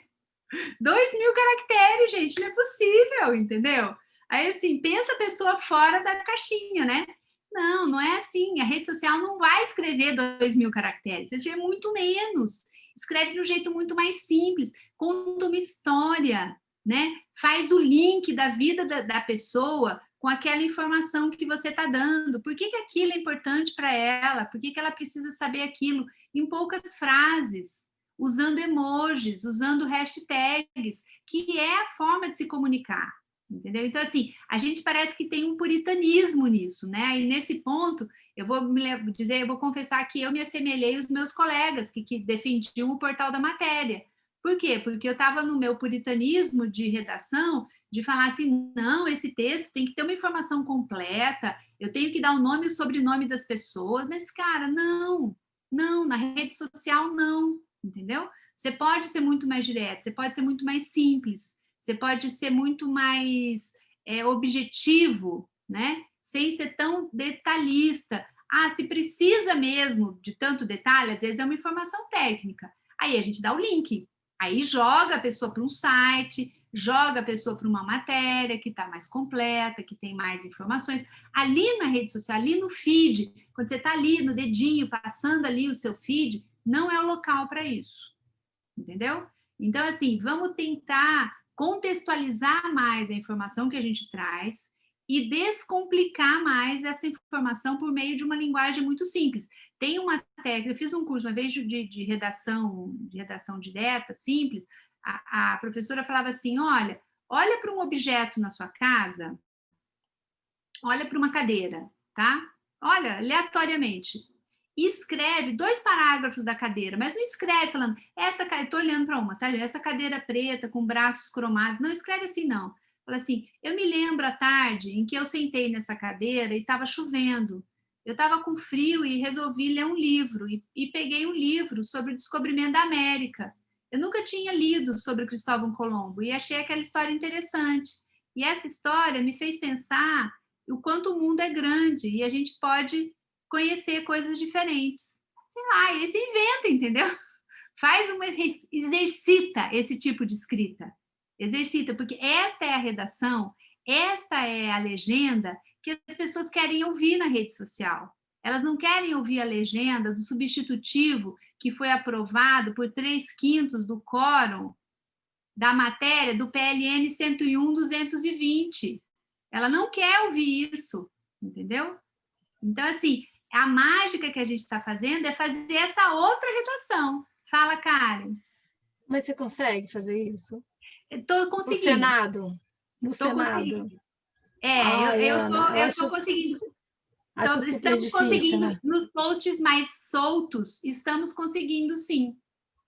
2.000 caracteres, gente, não é possível, entendeu? Aí, assim, pensa a pessoa fora da caixinha, né? Não, não é assim. A rede social não vai escrever 2.000 caracteres, é muito menos. Escreve de um jeito muito mais simples, conta uma história, né? Faz o link da vida da pessoa com aquela informação que você está dando. Por que aquilo é importante para ela? Por que ela precisa saber aquilo? Em poucas frases, usando emojis, usando hashtags, que é a forma de se comunicar, entendeu? Então, assim, a gente parece que tem um puritanismo nisso, né? E nesse ponto, eu vou confessar que eu me assemelhei aos meus colegas que defendiam o portal da matéria. Por quê? Porque eu estava no meu puritanismo de redação, de falar assim, não, esse texto tem que ter uma informação completa, eu tenho que dar o nome e o sobrenome das pessoas, mas, cara, não, na rede social, não, entendeu? Você pode ser muito mais direto, você pode ser muito mais simples, você pode ser muito mais objetivo, né? Sem ser tão detalhista. Ah, se precisa mesmo de tanto detalhe, às vezes é uma informação técnica. Aí a gente dá o link, aí joga a pessoa para um site, joga a pessoa para uma matéria que está mais completa, que tem mais informações. Ali na rede social, ali no feed, quando você está ali no dedinho, passando ali o seu feed, não é o local para isso, entendeu? Então, assim, vamos tentar contextualizar mais a informação que a gente traz e descomplicar mais essa informação por meio de uma linguagem muito simples. Tem uma técnica, eu fiz um curso uma vez de redação direta, simples, a professora falava assim, olha para um objeto na sua casa, olha para uma cadeira, tá? Olha, aleatoriamente, escreve 2 parágrafos da cadeira, mas não escreve falando, estou olhando para uma, tá? Essa cadeira preta com braços cromados, não escreve assim, não. Fala assim, eu me lembro à tarde em que eu sentei nessa cadeira e estava chovendo. Eu estava com frio e resolvi ler um livro, e peguei um livro sobre o descobrimento da América. Eu nunca tinha lido sobre Cristóvão Colombo e achei aquela história interessante. E essa história me fez pensar o quanto o mundo é grande e a gente pode conhecer coisas diferentes. Sei lá, e aí você inventa, entendeu? Exercita esse tipo de escrita. Exercita, porque esta é a redação, esta é a legenda que as pessoas querem ouvir na rede social. Elas não querem ouvir a legenda do substitutivo que foi aprovado por 3/5 do quórum da matéria do PLN 101/220. Ela não quer ouvir isso, entendeu? Então, assim, a mágica que a gente está fazendo é fazer essa outra redação. Fala, Karen. Mas você consegue fazer isso? Estou conseguindo. No Senado? No Senado. Conseguindo. Eu estou conseguindo. Acho super estamos difícil, conseguindo, né? nos posts mais soltos, estamos conseguindo sim,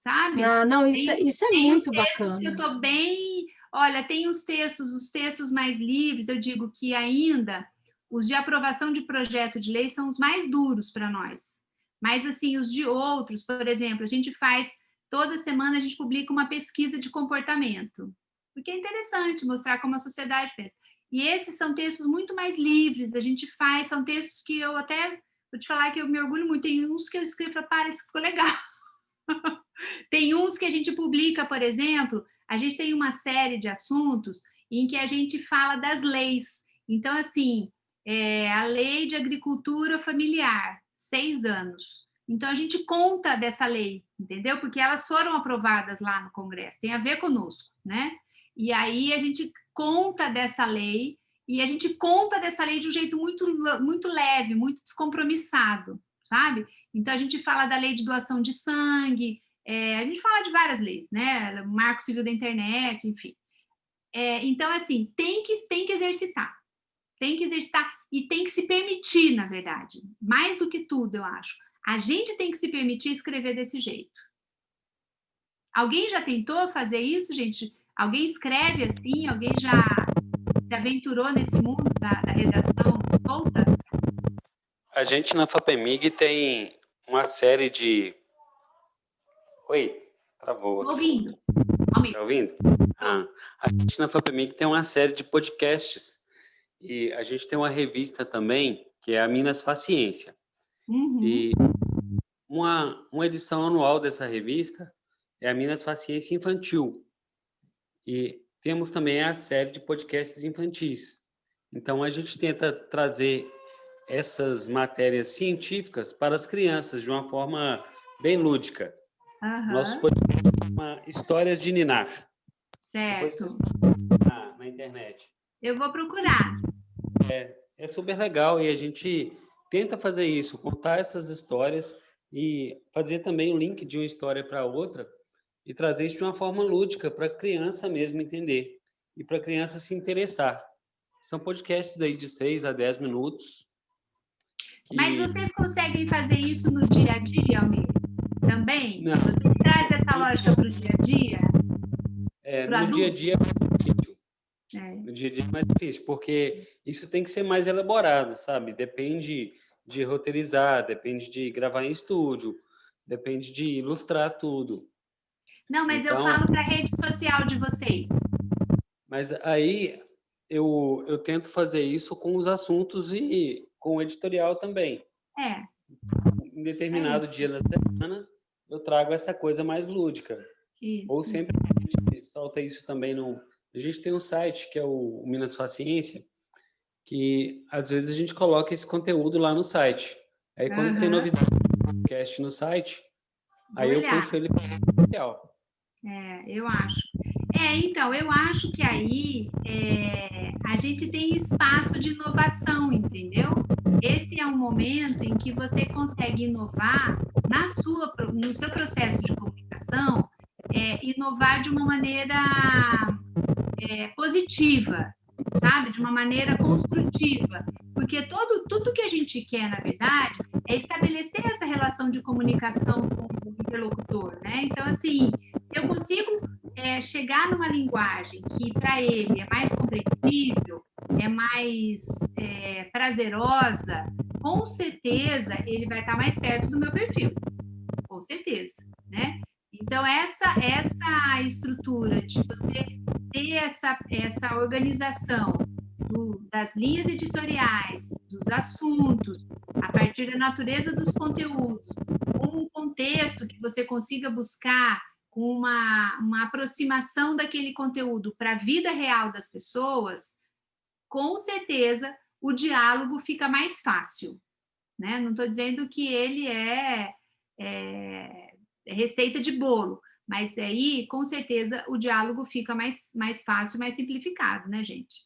sabe? Ah, não, isso é muito bacana. Eu estou bem... Olha, tem os textos mais livres, eu digo que ainda os de aprovação de projeto de lei são os mais duros para nós. Mas, assim, os de outros, por exemplo, a gente faz, toda semana a gente publica uma pesquisa de comportamento, porque é interessante mostrar como a sociedade pensa. E esses são textos muito mais livres, a gente faz, são textos que eu até, vou te falar que eu me orgulho muito, tem uns que eu escrevo e falo, parece que ficou legal. Tem uns que a gente publica, por exemplo, a gente tem uma série de assuntos em que a gente fala das leis. Então, assim, a lei de agricultura familiar, 6 anos. Então, a gente conta dessa lei, entendeu? Porque elas foram aprovadas lá no Congresso, tem a ver conosco, né? E aí a gente conta dessa lei, e a gente conta dessa lei de um jeito muito, muito leve, muito descompromissado, sabe? Então, a gente fala da lei de doação de sangue, a gente fala de várias leis, né? Marco Civil da Internet, enfim. Então, assim, tem que exercitar. Tem que exercitar e tem que se permitir, na verdade. Mais do que tudo, eu acho. A gente tem que se permitir escrever desse jeito. Alguém já tentou fazer isso, gente? Alguém escreve assim? Alguém já se aventurou nesse mundo da redação solta? A gente na FAPEMIG tem uma série de... Oi, travou. Ouvindo. Tá ouvindo? A gente na FAPEMIG tem uma série de podcasts e a gente tem uma revista também, que é a Minas Faciência. E uma edição anual dessa revista é a Minas Faciência Infantil. E temos também a série de podcasts infantis. Então, a gente tenta trazer essas matérias científicas para as crianças de uma forma bem lúdica. Nosso podcast chama Histórias de Ninar. Certo. Na internet. Eu vou procurar. É super legal e a gente tenta fazer isso, contar essas histórias e fazer também o link de uma história para outra e trazer isso de uma forma lúdica para a criança mesmo entender e para a criança se interessar. São podcasts aí de 6 a 10 minutos. Mas vocês conseguem fazer isso no dia a dia, Almir? Também? Não. Você traz essa lógica para o dia a dia? No dia a dia é mais difícil. No dia a dia é mais difícil, porque isso tem que ser mais elaborado, sabe? Depende de roteirizar, depende de gravar em estúdio, depende de ilustrar tudo. Não, mas então, eu falo para a rede social de vocês. Mas aí eu tento fazer isso com os assuntos e com o editorial também. Em determinado dia da semana, eu trago essa coisa mais lúdica. Isso. Ou sempre a gente solta isso também no... A gente tem um site, que é o Minas Faciência, que às vezes a gente coloca esse conteúdo lá no site. Aí quando tem novidade do podcast no site, aí eu puxo ele para o especial. Eu acho. Então, eu acho que aí a gente tem espaço de inovação, entendeu? Esse é um momento em que você consegue inovar no seu processo de comunicação, inovar de uma maneira positiva, sabe? De uma maneira construtiva. Porque tudo que a gente quer, na verdade, é estabelecer essa relação de comunicação com o interlocutor, né? Então, assim, se eu consigo chegar numa linguagem que para ele é mais compreensível, é mais prazerosa, com certeza ele vai estar mais perto do meu perfil, com certeza, né? Então, essa estrutura de você ter essa organização das linhas editoriais, dos assuntos, a partir da natureza dos conteúdos, um contexto que você consiga buscar uma aproximação daquele conteúdo para a vida real das pessoas, com certeza o diálogo fica mais fácil, né? Não estou dizendo que ele é receita de bolo, mas aí, com certeza, o diálogo fica mais fácil, mais simplificado, né, gente?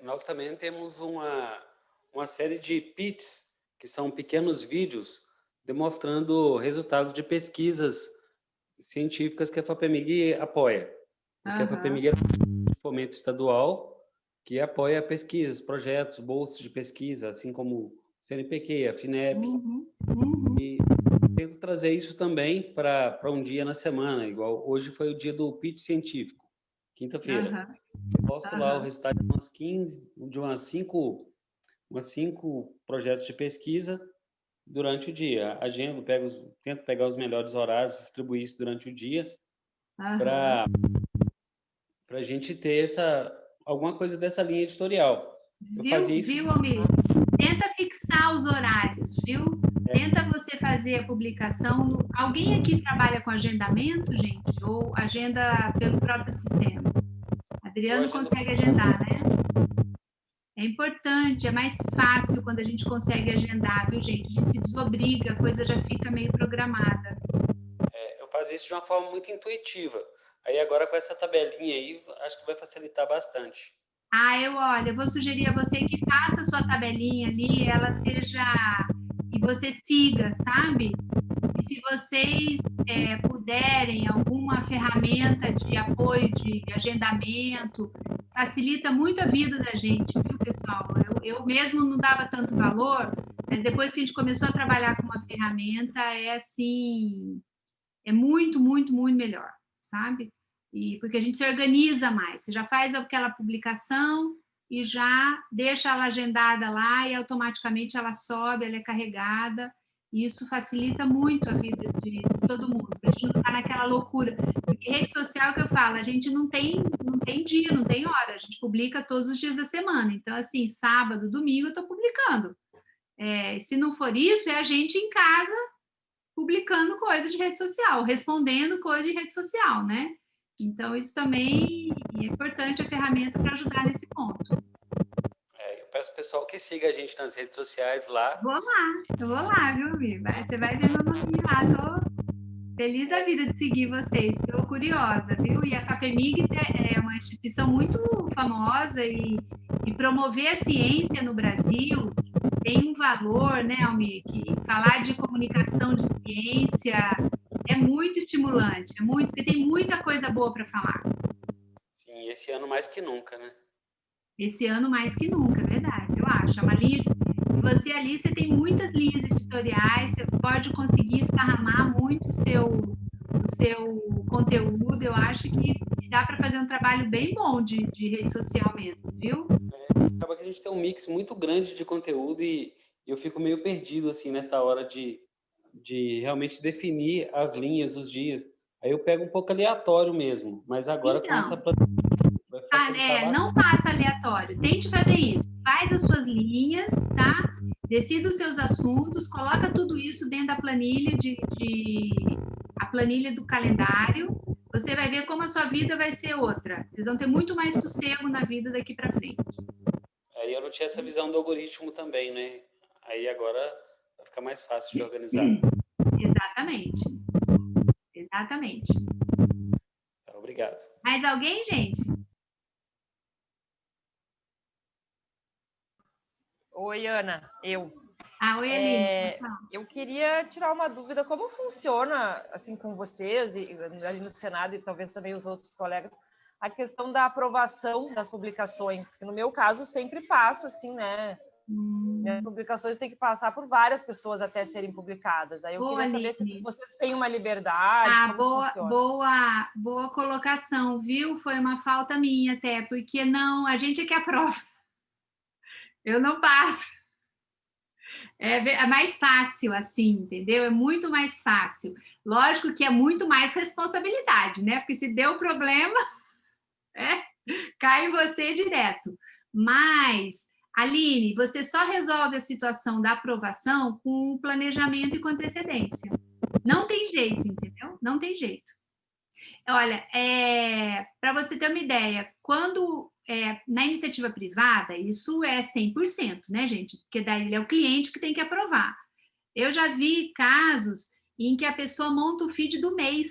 Nós também temos uma série de PITs, que são pequenos vídeos demonstrando resultados de pesquisas científicas que a FAPEMIG apoia. Porque a FAPEMIG é um fomento estadual que apoia pesquisas, projetos, bolsas de pesquisa, assim como o CNPq, a FINEP. E tento trazer isso também para um dia na semana, igual hoje foi o dia do PIT científico, quinta-feira. Eu posto lá o resultado de umas cinco projetos de pesquisa durante o dia. Agendo, tento pegar os melhores horários, distribuir isso durante o dia, para a gente ter alguma coisa dessa linha editorial. Viu, Almir? Tenta fixar os horários, viu? Tenta você fazer a publicação. Alguém aqui trabalha com agendamento, gente? Ou agenda pelo próprio sistema? Adriano consegue agendar, né? É importante, é mais fácil quando a gente consegue agendar, viu, gente? A gente se desobriga, a coisa já fica meio programada. Eu faço isso de uma forma muito intuitiva. Aí agora com essa tabelinha aí, acho que vai facilitar bastante. Eu vou sugerir a você que faça a sua tabelinha ali, ela seja... e você siga, sabe? E se vocês puderem, alguma ferramenta de apoio, de agendamento, facilita muito a vida da gente, viu, pessoal? Eu mesmo não dava tanto valor, mas depois que a gente começou a trabalhar com uma ferramenta, é assim, é muito, muito, muito melhor, sabe? E porque a gente se organiza mais. Você já faz aquela publicação e já deixa ela agendada lá e automaticamente ela sobe, ela é carregada. E isso facilita muito a vida de todo mundo, para a gente não ficar naquela loucura. Porque rede social, que eu falo, a gente não tem dia, não tem hora, a gente publica todos os dias da semana. Então, assim, sábado, domingo eu estou publicando. Se não for isso, é a gente em casa publicando coisa de rede social, respondendo coisa de rede social, né? Então, isso também é importante, a ferramenta para ajudar nesse ponto. Eu peço ao pessoal que siga a gente nas redes sociais lá. Eu vou lá, viu, Mi? Você vai ver meu nome lá, tô feliz da vida de seguir vocês, estou curiosa, viu? E a FAPEMIG é uma instituição muito famosa e promover a ciência no Brasil tem um valor, né, Almir? Que falar de comunicação de ciência é muito estimulante, porque tem muita coisa boa para falar. Sim, esse ano mais que nunca, né? Esse ano mais que nunca, é verdade, eu acho. É uma linha, você ali, você tem muitas linhas editoriais, você pode conseguir esparramar muito o seu conteúdo. Eu acho que dá para fazer um trabalho bem bom de rede social mesmo, viu? Acaba que a gente tem um mix muito grande de conteúdo e eu fico meio perdido, assim, nessa hora de realmente definir as linhas, os dias. Aí eu pego um pouco aleatório mesmo, mas agora com essa plataforma vai facilitar não faça aleatório, tente fazer isso. Faz as suas linhas, tá? Decida os seus assuntos, coloca tudo isso dentro da planilha a planilha do calendário. Você vai ver como a sua vida vai ser outra. Vocês vão ter muito mais sossego na vida daqui para frente. Aí eu não tinha essa visão do algoritmo também, né? Aí agora vai ficar mais fácil de organizar. Exatamente. Exatamente. Então, obrigado. Mais alguém, gente? Oi, Ana. Oi, Aline. Eu queria tirar uma dúvida, como funciona, assim, com vocês, e ali no Senado, e talvez também os outros colegas, a questão da aprovação das publicações, que no meu caso sempre passa, assim, né? Minhas publicações têm que passar por várias pessoas até serem publicadas. Aí eu queria saber se vocês têm uma liberdade, como funciona. Boa colocação, viu? Foi uma falta minha até, porque não, a gente é que aprova. Eu não passo. É mais fácil assim, entendeu? É muito mais fácil. Lógico que é muito mais responsabilidade, né? Porque se deu problema, cai em você direto. Mas, Aline, você só resolve a situação da aprovação com planejamento e com antecedência. Não tem jeito, entendeu? Não tem jeito. Olha, para você ter uma ideia, quando na iniciativa privada, isso é 100%, né, gente? Porque daí é o cliente que tem que aprovar. Eu já vi casos em que a pessoa monta o feed do mês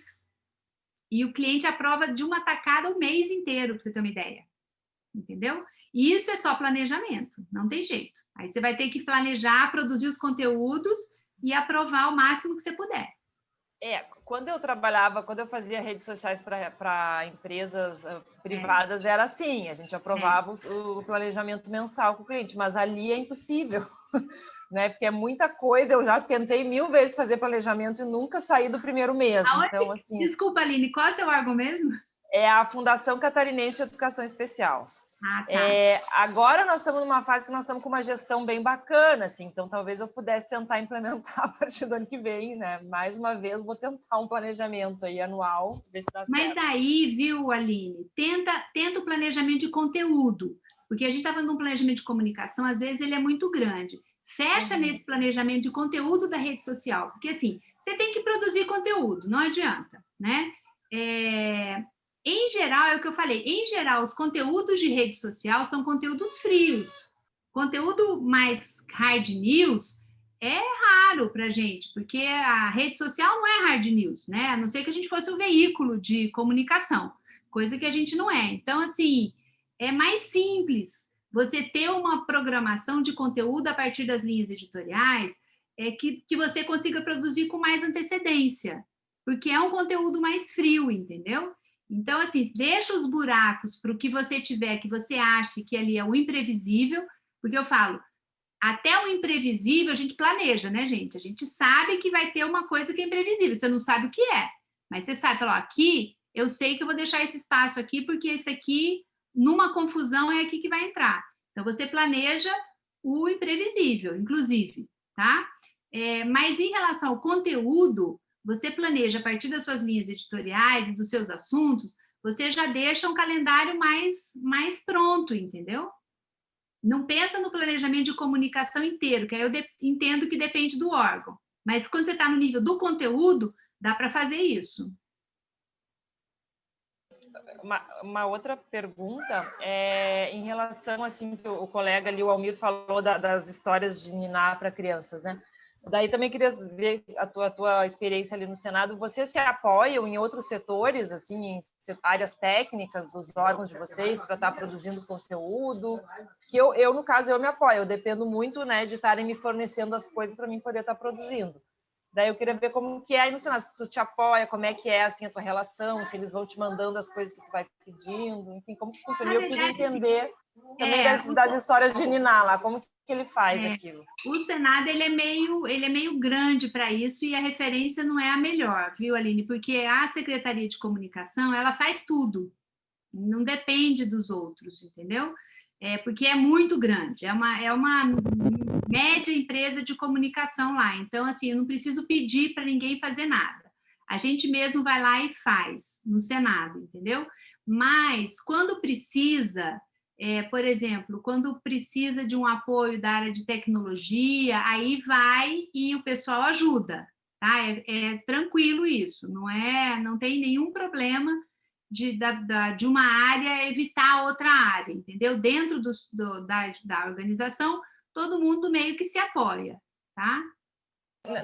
e o cliente aprova de uma tacada o mês inteiro, para você ter uma ideia. Entendeu? E isso é só planejamento, não tem jeito. Aí você vai ter que planejar, produzir os conteúdos e aprovar o máximo que você puder. Quando eu fazia redes sociais para empresas privadas, era assim, a gente aprovava o planejamento mensal com o cliente, mas ali é impossível, né? Porque é muita coisa, eu já tentei 1000 vezes fazer planejamento e nunca saí do primeiro mês. Então, assim, desculpa, Aline, qual é o seu órgão mesmo? É a Fundação Catarinense de Educação Especial. Agora nós estamos numa fase que nós estamos com uma gestão bem bacana, assim, então talvez eu pudesse tentar implementar a partir do ano que vem, né? Mais uma vez, vou tentar um planejamento aí anual, ver se dá certo. Mas aí, viu, Aline, tenta o planejamento de conteúdo, porque a gente está falando de um planejamento de comunicação, às vezes ele é muito grande. Fecha nesse planejamento de conteúdo da rede social, porque assim, você tem que produzir conteúdo, não adianta, né? Em geral, é o que eu falei, em geral, os conteúdos de rede social são conteúdos frios. Conteúdo mais hard news é raro para a gente, porque a rede social não é hard news, né? A não ser que a gente fosse um veículo de comunicação, coisa que a gente não é. Então, assim, é mais simples você ter uma programação de conteúdo a partir das linhas editoriais que você consiga produzir com mais antecedência, porque é um conteúdo mais frio, entendeu? Então, assim, deixa os buracos para o que você tiver, que você ache que ali é o imprevisível, porque eu falo, até o imprevisível a gente planeja, né, gente? A gente sabe que vai ter uma coisa que é imprevisível, você não sabe o que é, mas você sabe, fala, ó, aqui eu sei que eu vou deixar esse espaço aqui, porque esse aqui, numa confusão, é aqui que vai entrar. Então, você planeja o imprevisível, inclusive, tá? Mas em relação ao conteúdo, você planeja a partir das suas linhas editoriais e dos seus assuntos, você já deixa um calendário mais pronto, entendeu? Não pensa no planejamento de comunicação inteiro, que aí eu entendo que depende do órgão. Mas quando você está no nível do conteúdo, dá para fazer isso. Uma outra pergunta é em relação, assim, que o colega ali, o Almir, falou das histórias de Niná para crianças, né? Daí também queria ver a tua experiência ali no Senado. Vocês se apoiam em outros setores, assim, em áreas técnicas dos órgãos de vocês para estar produzindo conteúdo? Que eu, no caso, eu me apoio. Eu dependo muito, né, de estarem me fornecendo as coisas para mim poder estar produzindo. Daí eu queria ver como que é aí no Senado, se tu te apoia, como é que é, assim, a tua relação, se eles vão te mandando as coisas que tu vai pedindo, enfim, como que funciona. Eu queria entender também das histórias de Niná lá, como que ele faz aquilo. O Senado, ele é meio grande para isso e a referência não é a melhor, viu, Aline? Porque a Secretaria de Comunicação, ela faz tudo, não depende dos outros, entendeu? Porque é muito grande, é uma média empresa de comunicação lá, então, assim, eu não preciso pedir para ninguém fazer nada. A gente mesmo vai lá e faz no Senado, entendeu? Mas, quando precisa... por exemplo, quando precisa de um apoio da área de tecnologia, aí vai e o pessoal ajuda, tá? É tranquilo isso, não tem nenhum problema de uma área evitar outra área, entendeu? Dentro da organização, todo mundo meio que se apoia, tá?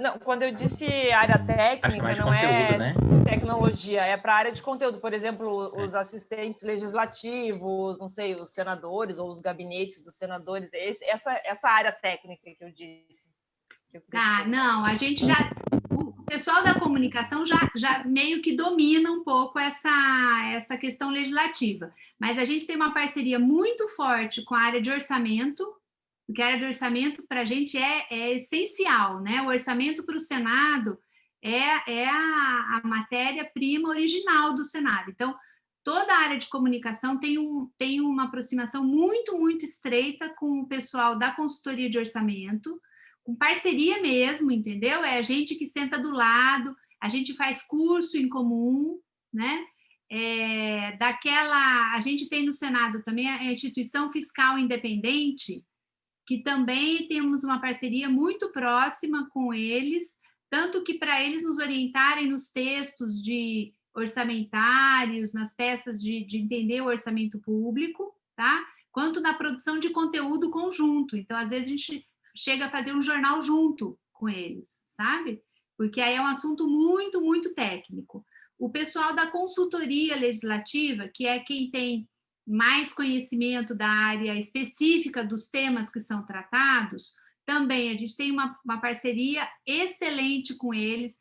Não, quando eu disse área técnica, não é, né? Tecnologia, é para a área de conteúdo. Por exemplo, os assistentes legislativos, não sei, os senadores ou os gabinetes dos senadores, essa área técnica que eu disse. Não, a gente já... O pessoal da comunicação já meio que domina um pouco essa questão legislativa, mas a gente tem uma parceria muito forte com a área de orçamento, porque a área de orçamento para a gente é essencial, né? O orçamento para o Senado é a matéria-prima original do Senado. Então, toda a área de comunicação tem uma aproximação muito, muito estreita com o pessoal da consultoria de orçamento, com parceria mesmo, entendeu? É a gente que senta do lado, a gente faz curso em comum, né? A gente tem no Senado também a Instituição Fiscal Independente, que também temos uma parceria muito próxima com eles, tanto que para eles nos orientarem nos textos de orçamentários, nas peças de entender o orçamento público, tá? Quanto na produção de conteúdo conjunto. Então, às vezes, a gente chega a fazer um jornal junto com eles, sabe? Porque aí é um assunto muito, muito técnico. O pessoal da consultoria legislativa, que é quem tem mais conhecimento da área específica dos temas que são tratados, também a gente tem uma parceria excelente com eles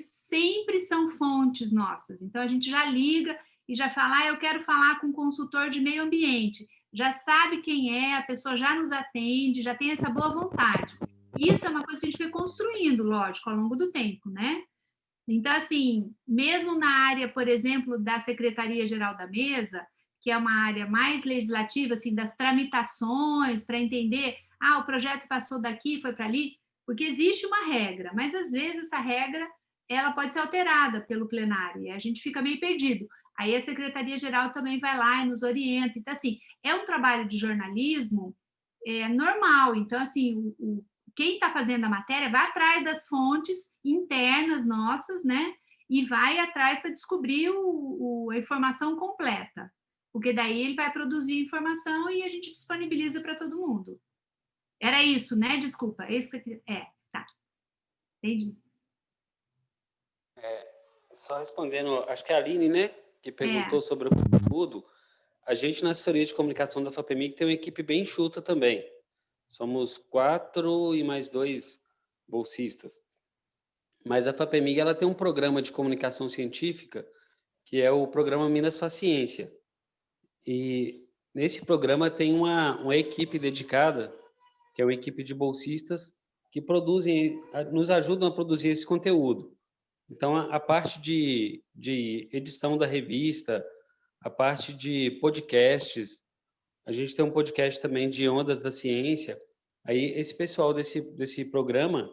sempre são fontes nossas, então a gente já liga e já fala, eu quero falar com um consultor de meio ambiente, já sabe quem é, a pessoa já nos atende, já tem essa boa vontade. Isso é uma coisa que a gente foi construindo, lógico, ao longo do tempo, né? Então, assim, mesmo na área, por exemplo, da Secretaria-Geral da Mesa, que é uma área mais legislativa, assim, das tramitações, para entender, o projeto passou daqui, foi para ali, porque existe uma regra, mas às vezes essa regra ela pode ser alterada pelo plenário, e a gente fica meio perdido. Aí a Secretaria-Geral também vai lá e nos orienta. Então, assim, é um trabalho de jornalismo normal. Então, assim, quem está fazendo a matéria vai atrás das fontes internas nossas, né? E vai atrás para descobrir a informação completa. Porque daí ele vai produzir informação e a gente disponibiliza para todo mundo. Era isso, né? Desculpa. Tá. Entendi. Só respondendo, acho que é a Aline, né? Que perguntou sobre o conteúdo. A gente, na assessoria de comunicação da FAPEMIG, tem uma equipe bem enxuta também. Somos 4 e mais 2 bolsistas. Mas a FAPEMIG ela tem um programa de comunicação científica que é o programa Minas Faciência. E nesse programa tem uma equipe dedicada, que é uma equipe de bolsistas, que nos ajudam a produzir esse conteúdo. Então, a parte de edição da revista, a parte de podcasts, a gente tem um podcast também de Ondas da Ciência. Aí, esse pessoal desse programa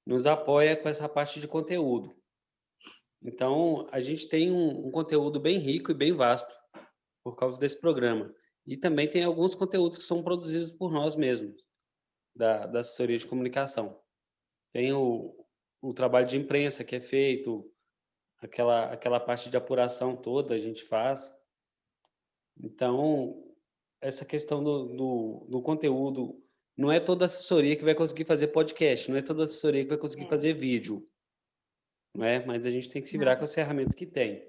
nos apoia com essa parte de conteúdo. Então, a gente tem um conteúdo bem rico e bem vasto por causa desse programa. E também tem alguns conteúdos que são produzidos por nós mesmos, da assessoria de comunicação. Tem o trabalho de imprensa que é feito, aquela parte de apuração toda a gente faz. Então, essa questão do conteúdo, não é toda assessoria que vai conseguir fazer podcast, não é toda assessoria que vai conseguir fazer vídeo, não é? Mas a gente tem que se virar com as ferramentas que tem.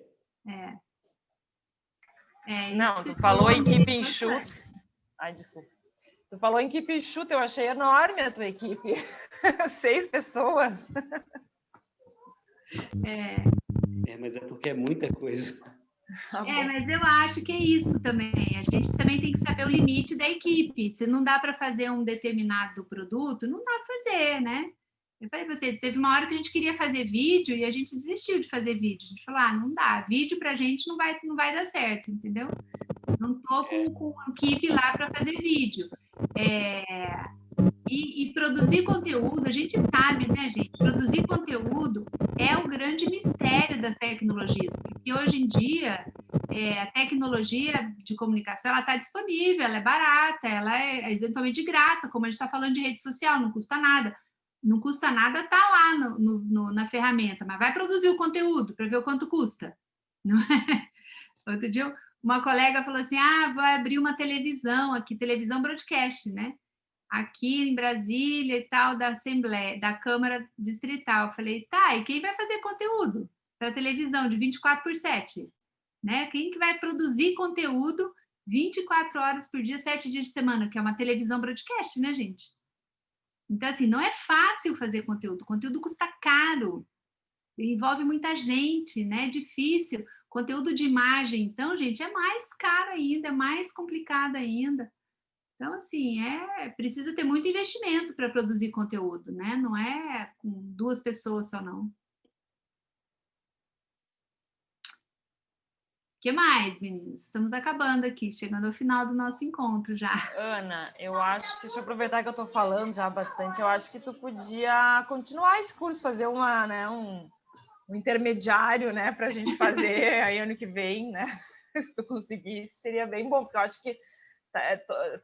Não, tu falou equipe enxuta. Ai, desculpa. Tu falou em equipe enxuta, eu achei enorme a tua equipe. 6 pessoas. Mas é porque é muita coisa. Mas eu acho que é isso também. A gente também tem que saber o limite da equipe. Se não dá para fazer um determinado produto, não dá para fazer, né? Eu falei para vocês, teve uma hora que a gente queria fazer vídeo e a gente desistiu de fazer vídeo. A gente falou, não dá, vídeo pra gente não vai dar certo, entendeu? Não tô com equipe lá para fazer vídeo. E produzir conteúdo, a gente sabe, né, gente? Produzir conteúdo é o grande mistério das tecnologias, porque hoje em dia a tecnologia de comunicação ela está disponível, ela é barata, ela é eventualmente de graça, como a gente está falando de rede social, não custa nada. Não custa nada estar lá na ferramenta, mas vai produzir o conteúdo para ver o quanto custa. Não é? Outro dia, uma colega falou assim, vou abrir uma televisão aqui, televisão broadcast, né? Aqui em Brasília e tal, da Assembleia, da Câmara Distrital. Eu falei, tá, e quem vai fazer conteúdo para televisão de 24/7? Né? Quem que vai produzir conteúdo 24 horas por dia, 7 dias de semana, que é uma televisão broadcast, né, gente? Então, assim, não é fácil fazer conteúdo. Conteúdo custa caro. Envolve muita gente, né? É difícil. Conteúdo de imagem, então, gente, é mais caro ainda, é mais complicado ainda. Então, assim, precisa ter muito investimento para produzir conteúdo, né? Não é com 2 pessoas só, não. O que mais, meninos? Estamos acabando aqui, chegando ao final do nosso encontro já. Ana, eu acho que, deixa eu aproveitar que eu estou falando já bastante, eu acho que tu podia continuar esse curso, fazer um intermediário, né, para a gente fazer aí ano que vem, né? Se tu conseguisse, seria bem bom, porque eu acho que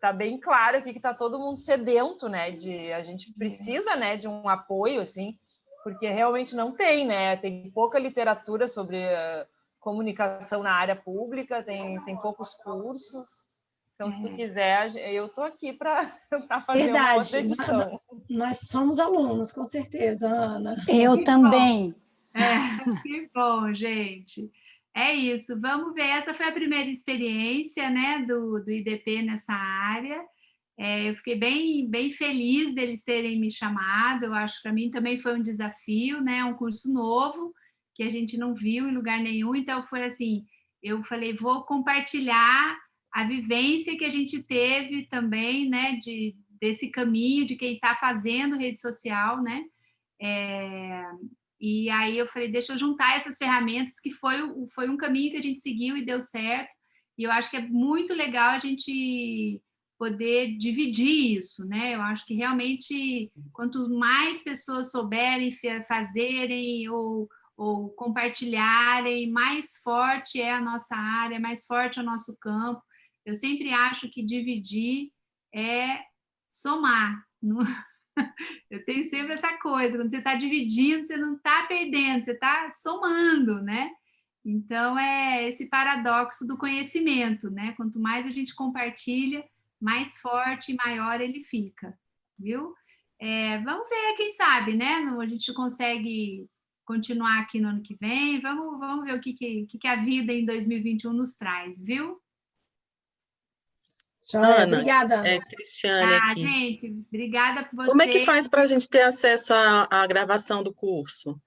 tá bem claro aqui que tá todo mundo sedento, né? A gente precisa, né, de um apoio, assim, porque realmente não tem, né? Tem pouca literatura sobre comunicação na área pública, tem poucos cursos. Então, se tu quiser, eu tô aqui para fazer uma outra edição. Nós somos alunos, com certeza, Ana. Eu também. Que bom, gente. É isso, vamos ver. Essa foi a primeira experiência, né, do IDP nessa área. Eu fiquei bem feliz deles terem me chamado. Eu acho que para mim também foi um desafio, né, um curso novo que a gente não viu em lugar nenhum. Então, foi assim, eu falei, vou compartilhar a vivência que a gente teve também, né, desse caminho, de quem está fazendo rede social, né, e aí eu falei, deixa eu juntar essas ferramentas, que foi um caminho que a gente seguiu e deu certo, e eu acho que é muito legal a gente poder dividir isso, né? Eu acho que realmente, quanto mais pessoas souberem fazerem ou compartilharem, mais forte é a nossa área, mais forte é o nosso campo. Eu sempre acho que dividir é somar, não? Eu tenho sempre essa coisa, quando você está dividindo, você não está perdendo, você está somando, né? Então, é esse paradoxo do conhecimento, né? Quanto mais a gente compartilha, mais forte e maior ele fica, viu? Vamos ver, quem sabe, né? A gente consegue continuar aqui no ano que vem, vamos ver o que a vida em 2021 nos traz, viu? Joia, Ana, obrigada, Ana. Cristiane aqui. Gente, obrigada por você. Como é que faz para a gente ter acesso à gravação do curso?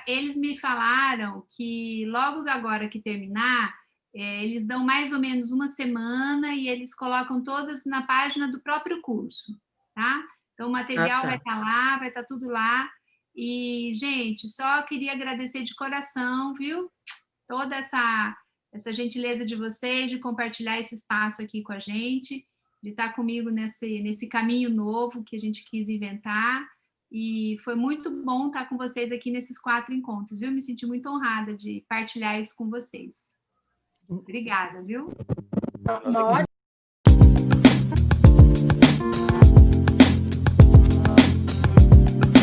Eles me falaram que logo agora que terminar, eles dão mais ou menos uma semana e eles colocam todas na página do próprio curso, tá? Então, o material vai estar lá, vai estar tudo lá. E, gente, só queria agradecer de coração, viu? Toda essa gentileza de vocês, de compartilhar esse espaço aqui com a gente, de estar comigo nesse caminho novo que a gente quis inventar. E foi muito bom estar com vocês aqui nesses 4 encontros, viu? Me senti muito honrada de partilhar isso com vocês. Obrigada, viu?